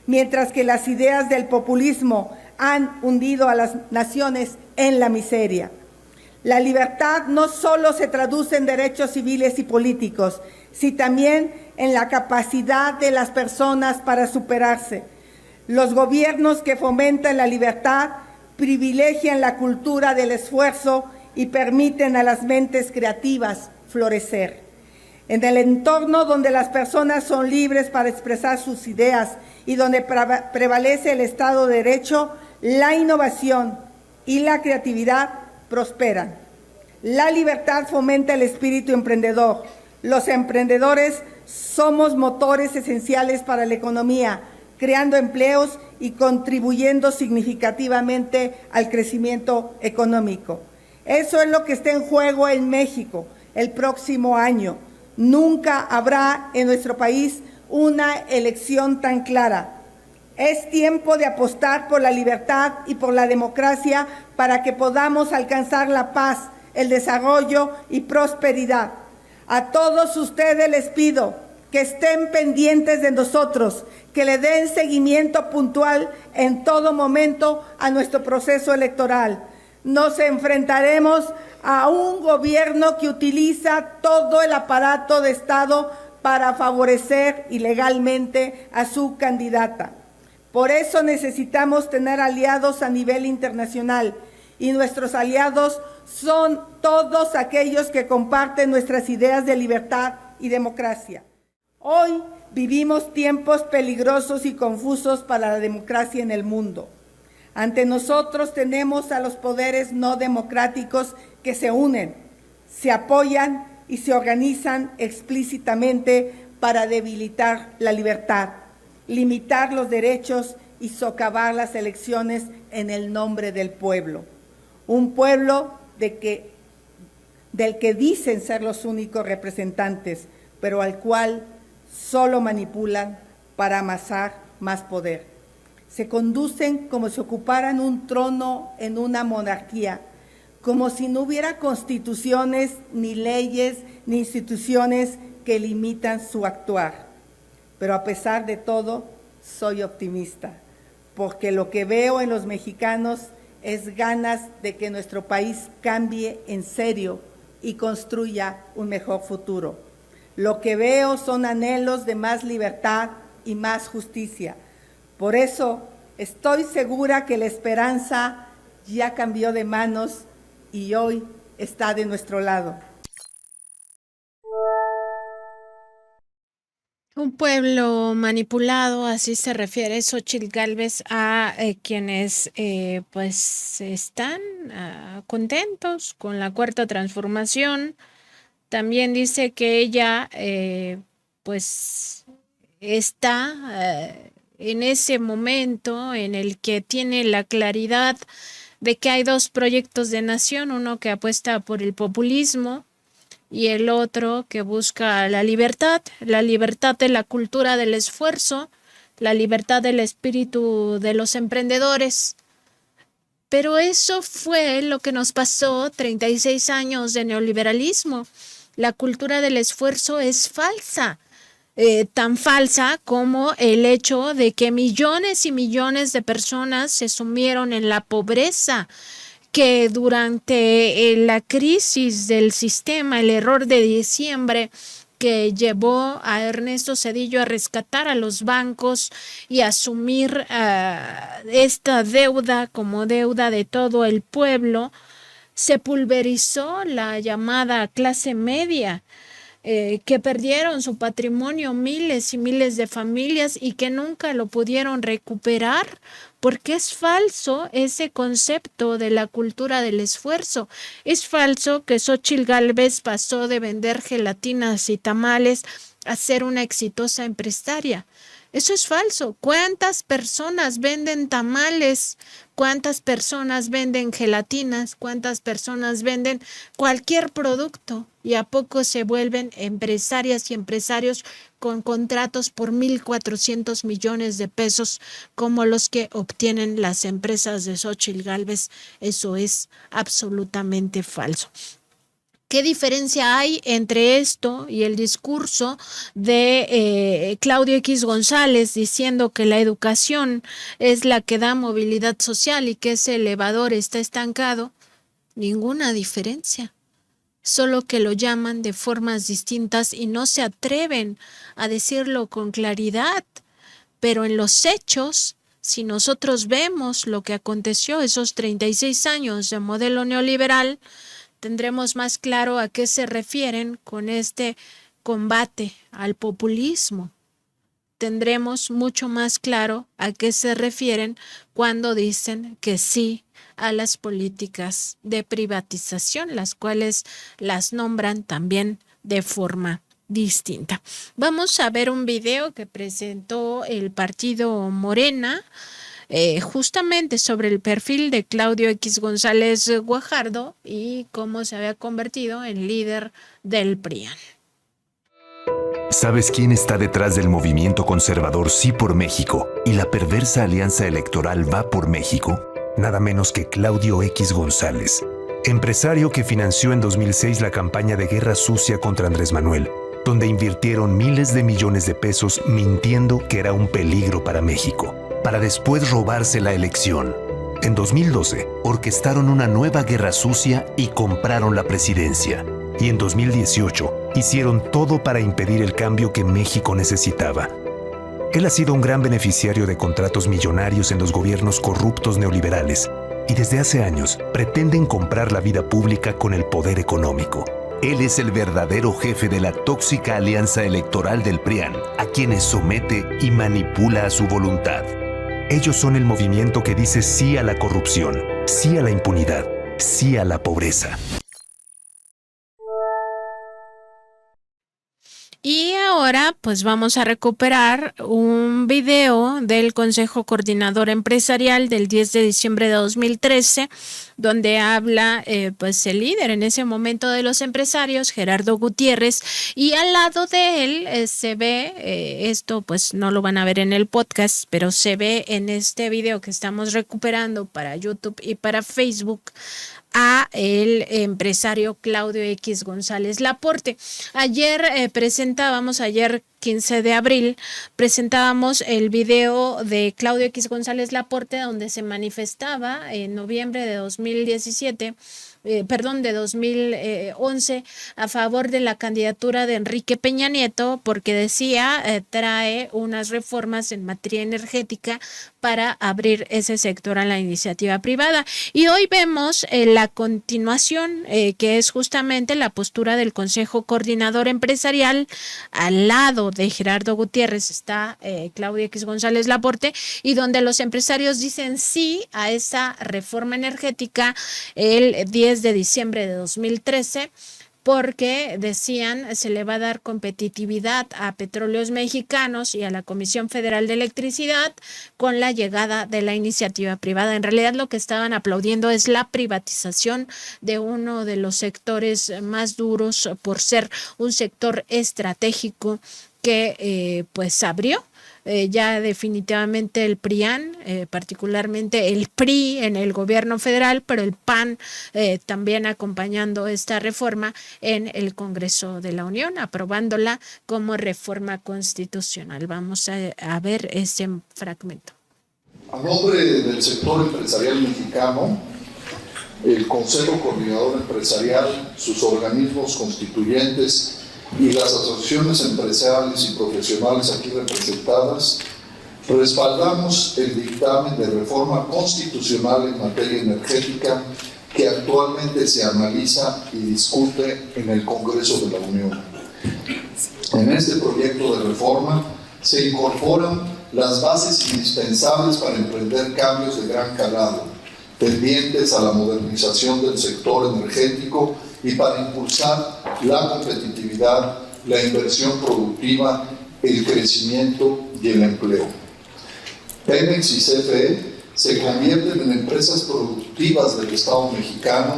mientras que las ideas del populismo han hundido a las naciones en la miseria. La libertad no solo se traduce en derechos civiles y políticos, sino también en la capacidad de las personas para superarse. Los gobiernos que fomentan la libertad privilegian la cultura del esfuerzo y permiten a las mentes creativas florecer. En el entorno donde las personas son libres para expresar sus ideas y donde prevalece el Estado de Derecho, la innovación y la creatividad prosperan. La libertad fomenta el espíritu emprendedor. Los emprendedores somos motores esenciales para la economía, creando empleos y contribuyendo significativamente al crecimiento económico. Eso es lo que está en juego en México el próximo año. Nunca habrá en nuestro país una elección tan clara. Es tiempo de apostar por la libertad y por la democracia para que podamos alcanzar la paz, el desarrollo y prosperidad. A todos ustedes les pido que estén pendientes de nosotros, que le den seguimiento puntual en todo momento a nuestro proceso electoral. Nos enfrentaremos a un gobierno que utiliza todo el aparato de Estado para favorecer ilegalmente a su candidata. Por eso necesitamos tener aliados a nivel internacional, y nuestros aliados son todos aquellos que comparten nuestras ideas de libertad y democracia. Hoy vivimos tiempos peligrosos y confusos para la democracia en el mundo. Ante nosotros tenemos a los poderes no democráticos que se unen, se apoyan y se organizan explícitamente para debilitar la libertad, limitar los derechos y socavar las elecciones en el nombre del pueblo. Un pueblo del que dicen ser los únicos representantes, pero al cual solo manipulan para amasar más poder. Se conducen como si ocuparan un trono en una monarquía, como si no hubiera constituciones, ni leyes, ni instituciones que limitan su actuar. Pero a pesar de todo, soy optimista, porque lo que veo en los mexicanos es ganas de que nuestro país cambie en serio y construya un mejor futuro. Lo que veo son anhelos de más libertad y más justicia. Por eso estoy segura que la esperanza ya cambió de manos y hoy está de nuestro lado. Un pueblo manipulado, así se refiere Xóchitl Gálvez a quienes pues están contentos con la Cuarta Transformación. También dice que ella pues está en ese momento en el que tiene la claridad de que hay dos proyectos de nación, uno que apuesta por el populismo y el otro que busca la libertad de la cultura del esfuerzo, la libertad del espíritu de los emprendedores. Pero eso fue lo que nos pasó 36 años de neoliberalismo. La cultura del esfuerzo es falsa, tan falsa como el hecho de que millones y millones de personas se sumieron en la pobreza, que durante la crisis del sistema, el error de diciembre, que llevó a Ernesto Zedillo a rescatar a los bancos y asumir esta deuda como deuda de todo el pueblo, se pulverizó la llamada clase media, que perdieron su patrimonio miles y miles de familias y que nunca lo pudieron recuperar, porque es falso ese concepto de la cultura del esfuerzo. Es falso que Xóchitl Gálvez pasó de vender gelatinas y tamales a ser una exitosa empresaria. Eso es falso. ¿Cuántas personas venden tamales? ¿Cuántas personas venden gelatinas? ¿Cuántas personas venden cualquier producto? ¿Y a poco se vuelven empresarias y empresarios con contratos por 1,400 millones de pesos como los que obtienen las empresas de Xóchitl Gálvez? Eso es absolutamente falso. ¿Qué diferencia hay entre esto y el discurso de Claudio X González diciendo que la educación es la que da movilidad social y que ese elevador está estancado? Ninguna diferencia, solo que lo llaman de formas distintas y no se atreven a decirlo con claridad. Pero en los hechos, si nosotros vemos lo que aconteció esos 36 años de modelo neoliberal, tendremos más claro a qué se refieren con este combate al populismo. Tendremos mucho más claro a qué se refieren cuando dicen que sí a las políticas de privatización, las cuales las nombran también de forma distinta. Vamos a ver un video que presentó el partido Morena, justamente sobre el perfil de Claudio X González Guajardo y cómo se había convertido en líder del PRIAN. ¿Sabes quién está detrás del movimiento conservador Sí por México y la perversa alianza electoral Va por México? Nada menos que Claudio X González, empresario que financió en 2006 la campaña de guerra sucia contra Andrés Manuel, donde invirtieron miles de millones de pesos mintiendo que era un peligro para México, para después robarse la elección. En 2012, orquestaron una nueva guerra sucia y compraron la presidencia. Y en 2018, hicieron todo para impedir el cambio que México necesitaba. Él ha sido un gran beneficiario de contratos millonarios en los gobiernos corruptos neoliberales y desde hace años pretenden comprar la vida pública con el poder económico. Él es el verdadero jefe de la tóxica alianza electoral del PRIAN, a quienes somete y manipula a su voluntad. Ellos son el movimiento que dice sí a la corrupción, sí a la impunidad, sí a la pobreza. Y ahora pues vamos a recuperar un video del Consejo Coordinador Empresarial del 10 de diciembre de 2013, donde habla pues el líder en ese momento de los empresarios, Gerardo Gutiérrez, y al lado de él se ve, esto pues no lo van a ver en el podcast, pero se ve en este video que estamos recuperando para YouTube y para Facebook, a el empresario Claudio X González Laporte. Ayer 15 de abril, presentábamos el video de Claudio X González Laporte, donde se manifestaba en noviembre de 2011 a favor de la candidatura de Enrique Peña Nieto, porque decía trae unas reformas en materia energética para abrir ese sector a la iniciativa privada. Y hoy vemos la continuación, que es justamente la postura del Consejo Coordinador Empresarial. Al lado de Gerardo Gutiérrez está Claudio X González Laporte, y donde los empresarios dicen sí a esa reforma energética el 10 de diciembre de 2013, porque decían se le va a dar competitividad a Petróleos Mexicanos y a la Comisión Federal de Electricidad con la llegada de la iniciativa privada. En realidad lo que estaban aplaudiendo es la privatización de uno de los sectores más duros por ser un sector estratégico que pues abrió ya definitivamente el PRIAN, particularmente el PRI en el gobierno federal, pero el PAN también acompañando esta reforma en el Congreso de la Unión, aprobándola como reforma constitucional. Vamos a ver ese fragmento. A nombre del sector empresarial mexicano, el Consejo Coordinador Empresarial, sus organismos constituyentes y las asociaciones empresariales y profesionales aquí representadas, respaldamos el dictamen de reforma constitucional en materia energética que actualmente se analiza y discute en el Congreso de la Unión. En este proyecto de reforma se incorporan las bases indispensables para emprender cambios de gran calado, tendientes a la modernización del sector energético y para impulsar la competitividad, la inversión productiva, el crecimiento y el empleo. Pemex y CFE se convierten en empresas productivas del Estado mexicano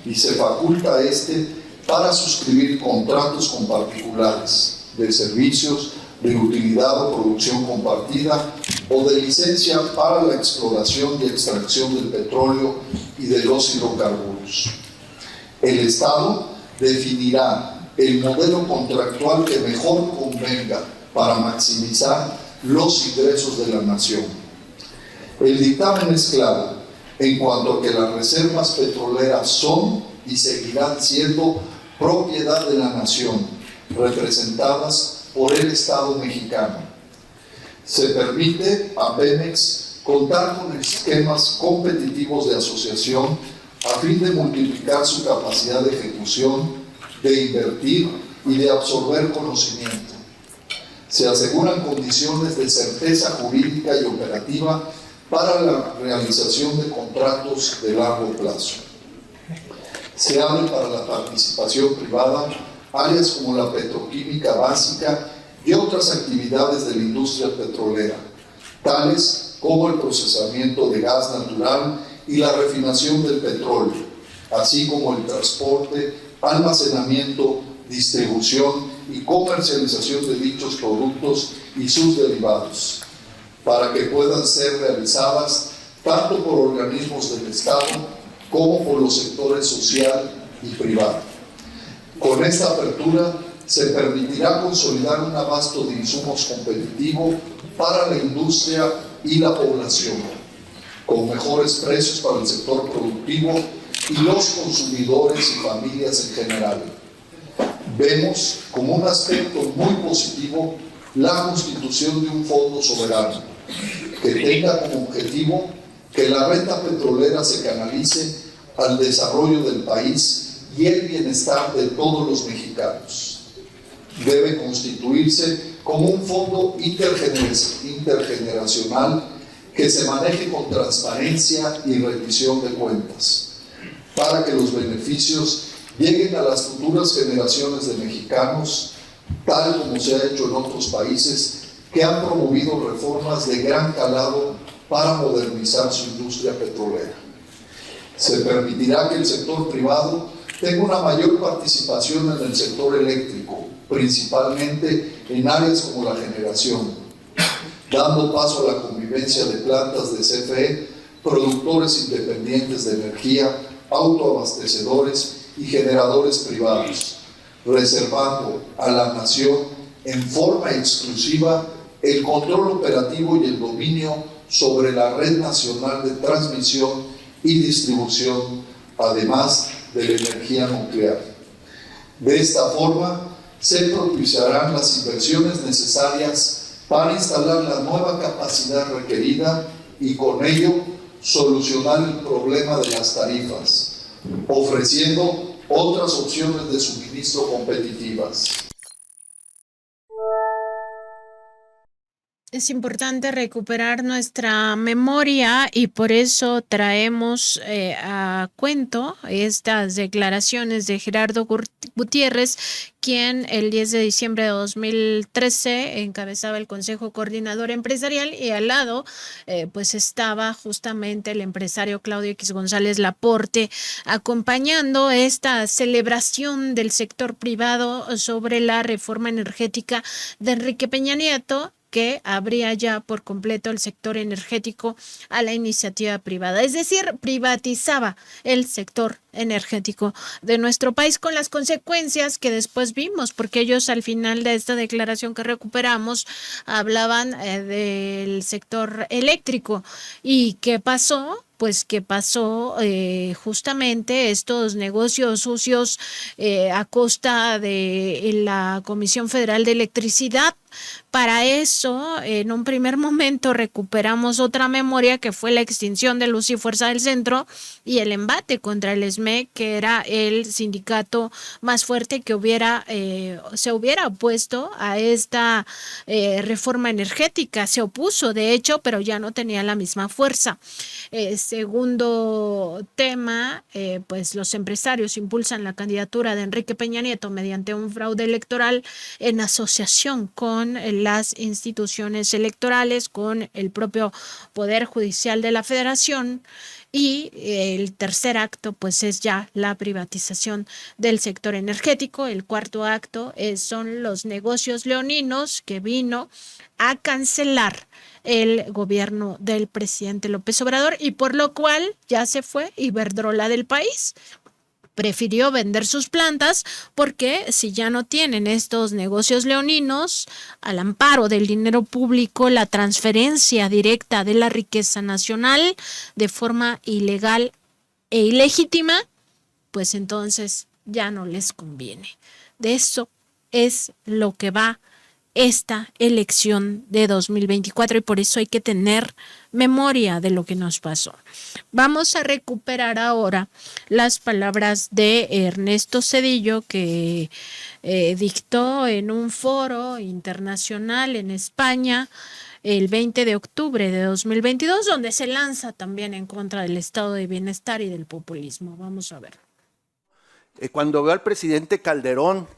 y se faculta a este para suscribir contratos con particulares de servicios, de utilidad o producción compartida o de licencia para la exploración y extracción del petróleo y de los hidrocarburos. El Estado definirá el modelo contractual que mejor convenga para maximizar los ingresos de la nación. El dictamen es claro en cuanto a que las reservas petroleras son y seguirán siendo propiedad de la nación, representadas por el Estado mexicano. Se permite a Pemex contar con esquemas competitivos de asociación a fin de multiplicar su capacidad de ejecución, de invertir y de absorber conocimiento. Se aseguran condiciones de certeza jurídica y operativa para la realización de contratos de largo plazo. Se abre para la participación privada áreas como la petroquímica básica y otras actividades de la industria petrolera, tales como el procesamiento de gas natural y la refinación del petróleo, así como el transporte, almacenamiento, distribución y comercialización de dichos productos y sus derivados, para que puedan ser realizadas tanto por organismos del Estado como por los sectores social y privado. Con esta apertura se permitirá consolidar un abasto de insumos competitivo para la industria y la población, con mejores precios para el sector productivo y los consumidores y familias en general. Vemos como un aspecto muy positivo la constitución de un fondo soberano que tenga como objetivo que la renta petrolera se canalice al desarrollo del país y el bienestar de todos los mexicanos. Debe constituirse como un fondo intergeneracional que se maneje con transparencia y rendición de cuentas, para que los beneficios lleguen a las futuras generaciones de mexicanos, tal como se ha hecho en otros países que han promovido reformas de gran calado para modernizar su industria petrolera. Se permitirá que el sector privado tenga una mayor participación en el sector eléctrico, principalmente en áreas como la generación, dando paso a la convivencia de plantas de CFE, productores independientes de energía, autoabastecedores y generadores privados, reservando a la nación en forma exclusiva el control operativo y el dominio sobre la red nacional de transmisión y distribución, además de la energía nuclear. De esta forma, se propiciarán las inversiones necesarias para instalar la nueva capacidad requerida y con ello solucionar el problema de las tarifas, ofreciendo otras opciones de suministro competitivas. Es importante recuperar nuestra memoria y por eso traemos a cuento estas declaraciones de Gerardo Gutiérrez, quien el 10 de diciembre de 2013 encabezaba el Consejo Coordinador Empresarial y al lado pues estaba justamente el empresario Claudio X González Laporte acompañando esta celebración del sector privado sobre la reforma energética de Enrique Peña Nieto, que abría ya por completo el sector energético a la iniciativa privada, es decir, privatizaba el sector energético de nuestro país con las consecuencias que después vimos, porque ellos al final de esta declaración que recuperamos hablaban del sector eléctrico. ¿Y qué pasó? pues que pasó justamente estos negocios sucios a costa de la Comisión Federal de Electricidad. Para eso, en un primer momento recuperamos otra memoria que fue la extinción de Luz y Fuerza del Centro y el embate contra el SME, que era el sindicato más fuerte que se hubiera opuesto a esta reforma energética. Se opuso, de hecho, pero ya no tenía la misma fuerza. Segundo tema, pues los empresarios impulsan la candidatura de Enrique Peña Nieto mediante un fraude electoral en asociación con las instituciones electorales, con el propio Poder Judicial de la Federación. Y el tercer acto pues es ya la privatización del sector energético. El cuarto acto son los negocios leoninos que vino a cancelar el gobierno del presidente López Obrador y por lo cual ya se fue Iberdrola del país. Prefirió vender sus plantas porque si ya no tienen estos negocios leoninos, al amparo del dinero público, la transferencia directa de la riqueza nacional de forma ilegal e ilegítima, pues entonces ya no les conviene. De eso es lo que va esta elección de 2024 y por eso hay que tener memoria de lo que nos pasó. Vamos a recuperar ahora las palabras de Ernesto Zedillo, que dictó en un foro internacional en España el 20 de octubre de 2022, donde se lanza también en contra del estado de bienestar y del populismo. Vamos a ver. Cuando veo al presidente Calderón,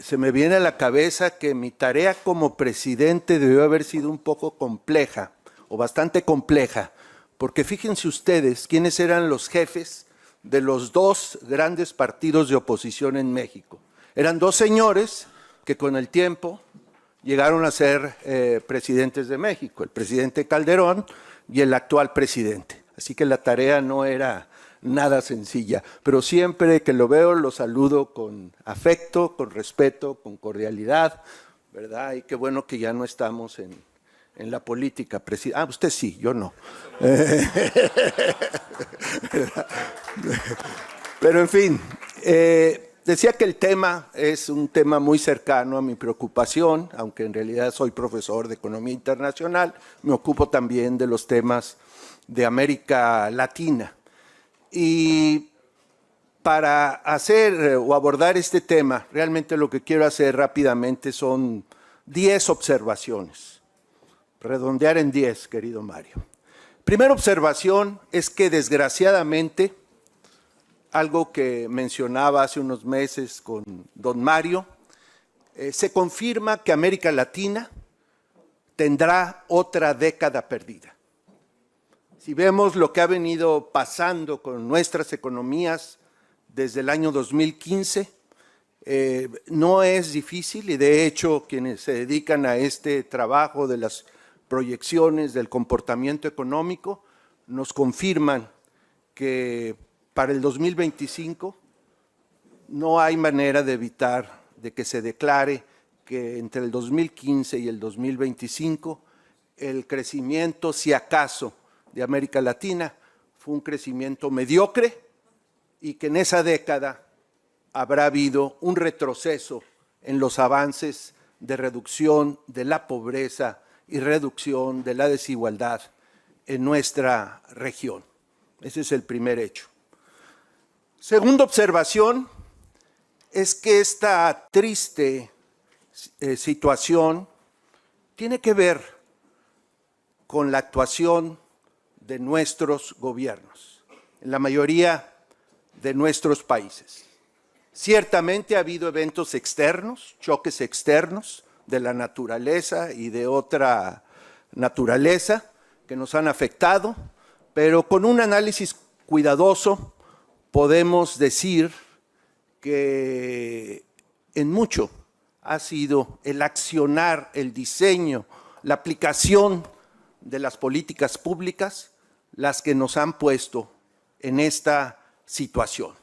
se me viene a la cabeza que mi tarea como presidente debió haber sido un poco compleja, o bastante compleja, porque fíjense ustedes quiénes eran los jefes de los dos grandes partidos de oposición en México. Eran dos señores que con el tiempo llegaron a ser presidentes de México, el presidente Calderón y el actual presidente. Así que la tarea no era nada sencilla, pero siempre que lo veo lo saludo con afecto, con respeto, con cordialidad, ¿verdad? Y qué bueno que ya no estamos en la política. Usted sí, yo no. Pero en fin, decía que el tema es un tema muy cercano a mi preocupación, aunque en realidad soy profesor de Economía Internacional, me ocupo también de los temas de América Latina. Y para hacer o abordar este tema, realmente lo que quiero hacer rápidamente son 10 observaciones. Redondear en 10, querido Mario. Primera observación es que desgraciadamente, algo que mencionaba hace unos meses con don Mario, se confirma que América Latina tendrá otra década perdida. Si vemos lo que ha venido pasando con nuestras economías desde el año 2015, no es difícil y de hecho quienes se dedican a este trabajo de las proyecciones del comportamiento económico nos confirman que para el 2025 no hay manera de evitar de que se declare que entre el 2015 y el 2025 el crecimiento, si acaso, de América Latina fue un crecimiento mediocre y que en esa década habrá habido un retroceso en los avances de reducción de la pobreza y reducción de la desigualdad en nuestra región. Ese es el primer hecho. Segunda observación es que esta triste situación tiene que ver con la actuación de nuestros gobiernos, en la mayoría de nuestros países. Ciertamente ha habido eventos externos, choques externos de la naturaleza y de otra naturaleza que nos han afectado, pero con un análisis cuidadoso podemos decir que en mucho ha sido el accionar, el diseño, la aplicación de las políticas públicas las que nos han puesto en esta situación.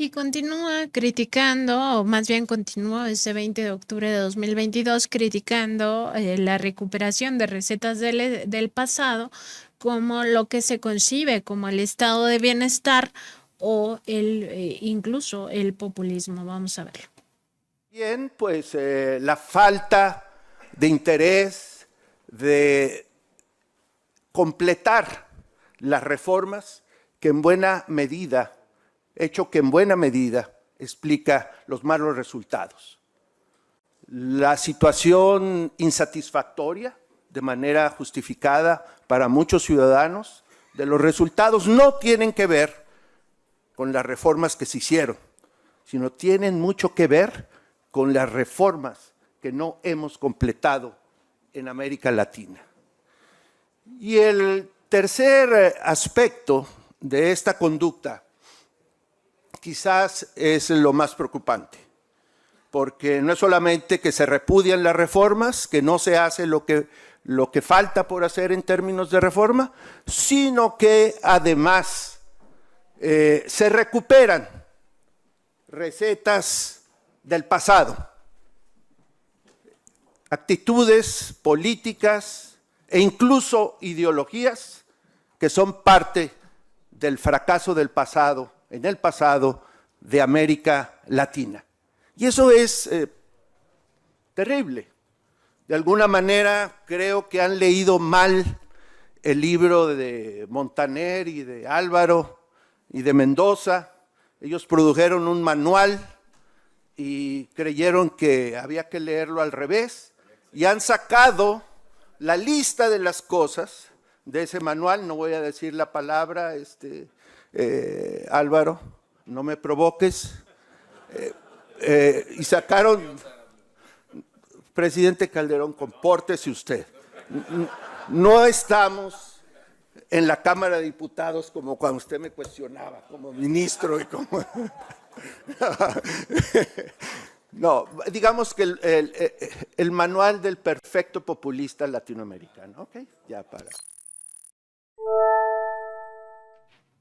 Y continúa criticando, o más bien continuó ese 20 de octubre de 2022 criticando la recuperación de recetas del pasado como lo que se concibe como el estado de bienestar o incluso el populismo. Vamos a verlo. Bien, pues la falta de interés de completar las reformas que en buena medida explica los malos resultados. La situación insatisfactoria, de manera justificada para muchos ciudadanos, de los resultados no tienen que ver con las reformas que se hicieron, sino tienen mucho que ver con las reformas que no hemos completado en América Latina. Y el tercer aspecto de esta conducta quizás es lo más preocupante, porque no es solamente que se repudian las reformas, que no se hace lo que falta por hacer en términos de reforma, sino que además se recuperan recetas del pasado, actitudes políticas e incluso ideologías que son parte del fracaso del pasado, en el pasado de América Latina. Y eso es terrible. De alguna manera creo que han leído mal el libro de Montaner y de Álvaro y de Mendoza. Ellos produjeron un manual y creyeron que había que leerlo al revés y han sacado la lista de las cosas de ese manual. No voy a decir la palabra, Álvaro, no me provoques. Y sacaron, presidente Calderón, compórtese usted. No estamos en la Cámara de Diputados como cuando usted me cuestionaba como ministro y como... No, digamos que el manual del perfecto populista latinoamericano. ¿Ok? Ya para...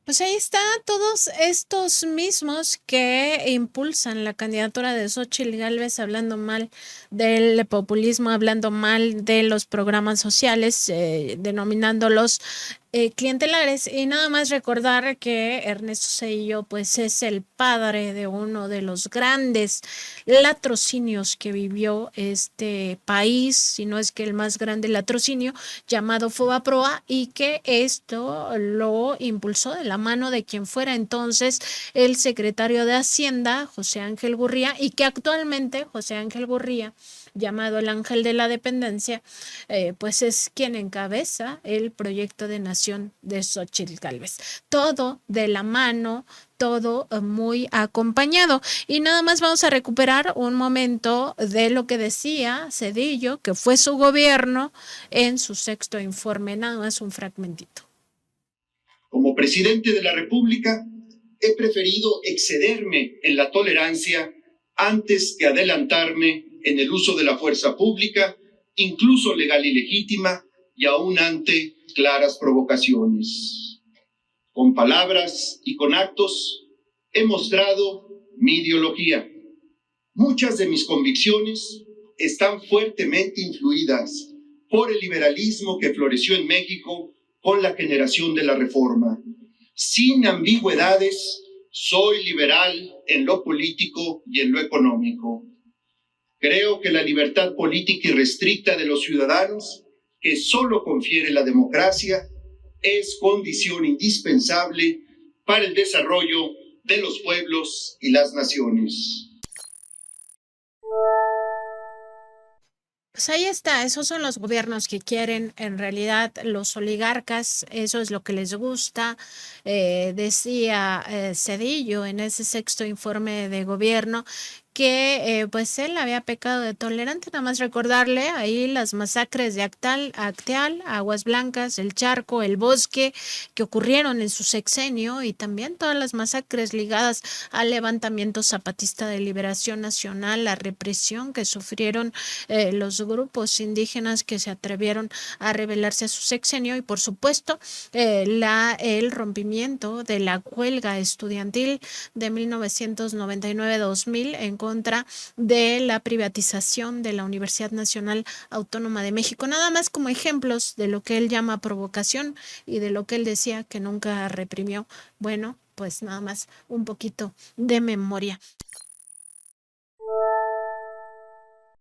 Pues ahí está, todos estos mismos que impulsan la candidatura de Xóchitl Gálvez hablando mal del populismo, hablando mal de los programas sociales, denominándolos clientelares. Y nada más recordar que Ernesto Zedillo pues es el padre de uno de los grandes latrocinios que vivió este país, si no es que el más grande latrocinio, llamado Fobaproa, y que esto lo impulsó de la mano de quien fuera entonces el secretario de Hacienda, José Ángel Gurría, y que actualmente José Ángel Gurría, llamado el Ángel de la Dependencia, pues es quien encabeza el proyecto de nación de Xóchitl Gálvez. Todo de la mano, todo muy acompañado. Y nada más vamos a recuperar un momento de lo que decía Zedillo, que fue su gobierno en su sexto informe, nada más un fragmentito. Como presidente de la República, he preferido excederme en la tolerancia antes que adelantarme en el uso de la fuerza pública, incluso legal y legítima, y aún ante claras provocaciones. Con palabras y con actos he mostrado mi ideología. Muchas de mis convicciones están fuertemente influidas por el liberalismo que floreció en México con la generación de la Reforma. Sin ambigüedades, soy liberal en lo político y en lo económico. Creo que la libertad política irrestricta de los ciudadanos, que solo confiere la democracia, es condición indispensable para el desarrollo de los pueblos y las naciones. Pues ahí está, esos son los gobiernos que quieren, en realidad los oligarcas, eso es lo que les gusta, decía Zedillo en ese sexto informe de gobierno, que pues él había pecado de tolerante. Nada más recordarle ahí las masacres de Acteal, Aguas Blancas, El Charco, El Bosque, que ocurrieron en su sexenio, y también todas las masacres ligadas al levantamiento zapatista de liberación nacional, la represión que sufrieron los grupos indígenas que se atrevieron a rebelarse a su sexenio, y por supuesto el rompimiento de la huelga estudiantil de 1999-2000 en contra de la privatización de la Universidad Nacional Autónoma de México. Nada más como ejemplos de lo que él llama provocación y de lo que él decía que nunca reprimió. Bueno, pues nada más un poquito de memoria.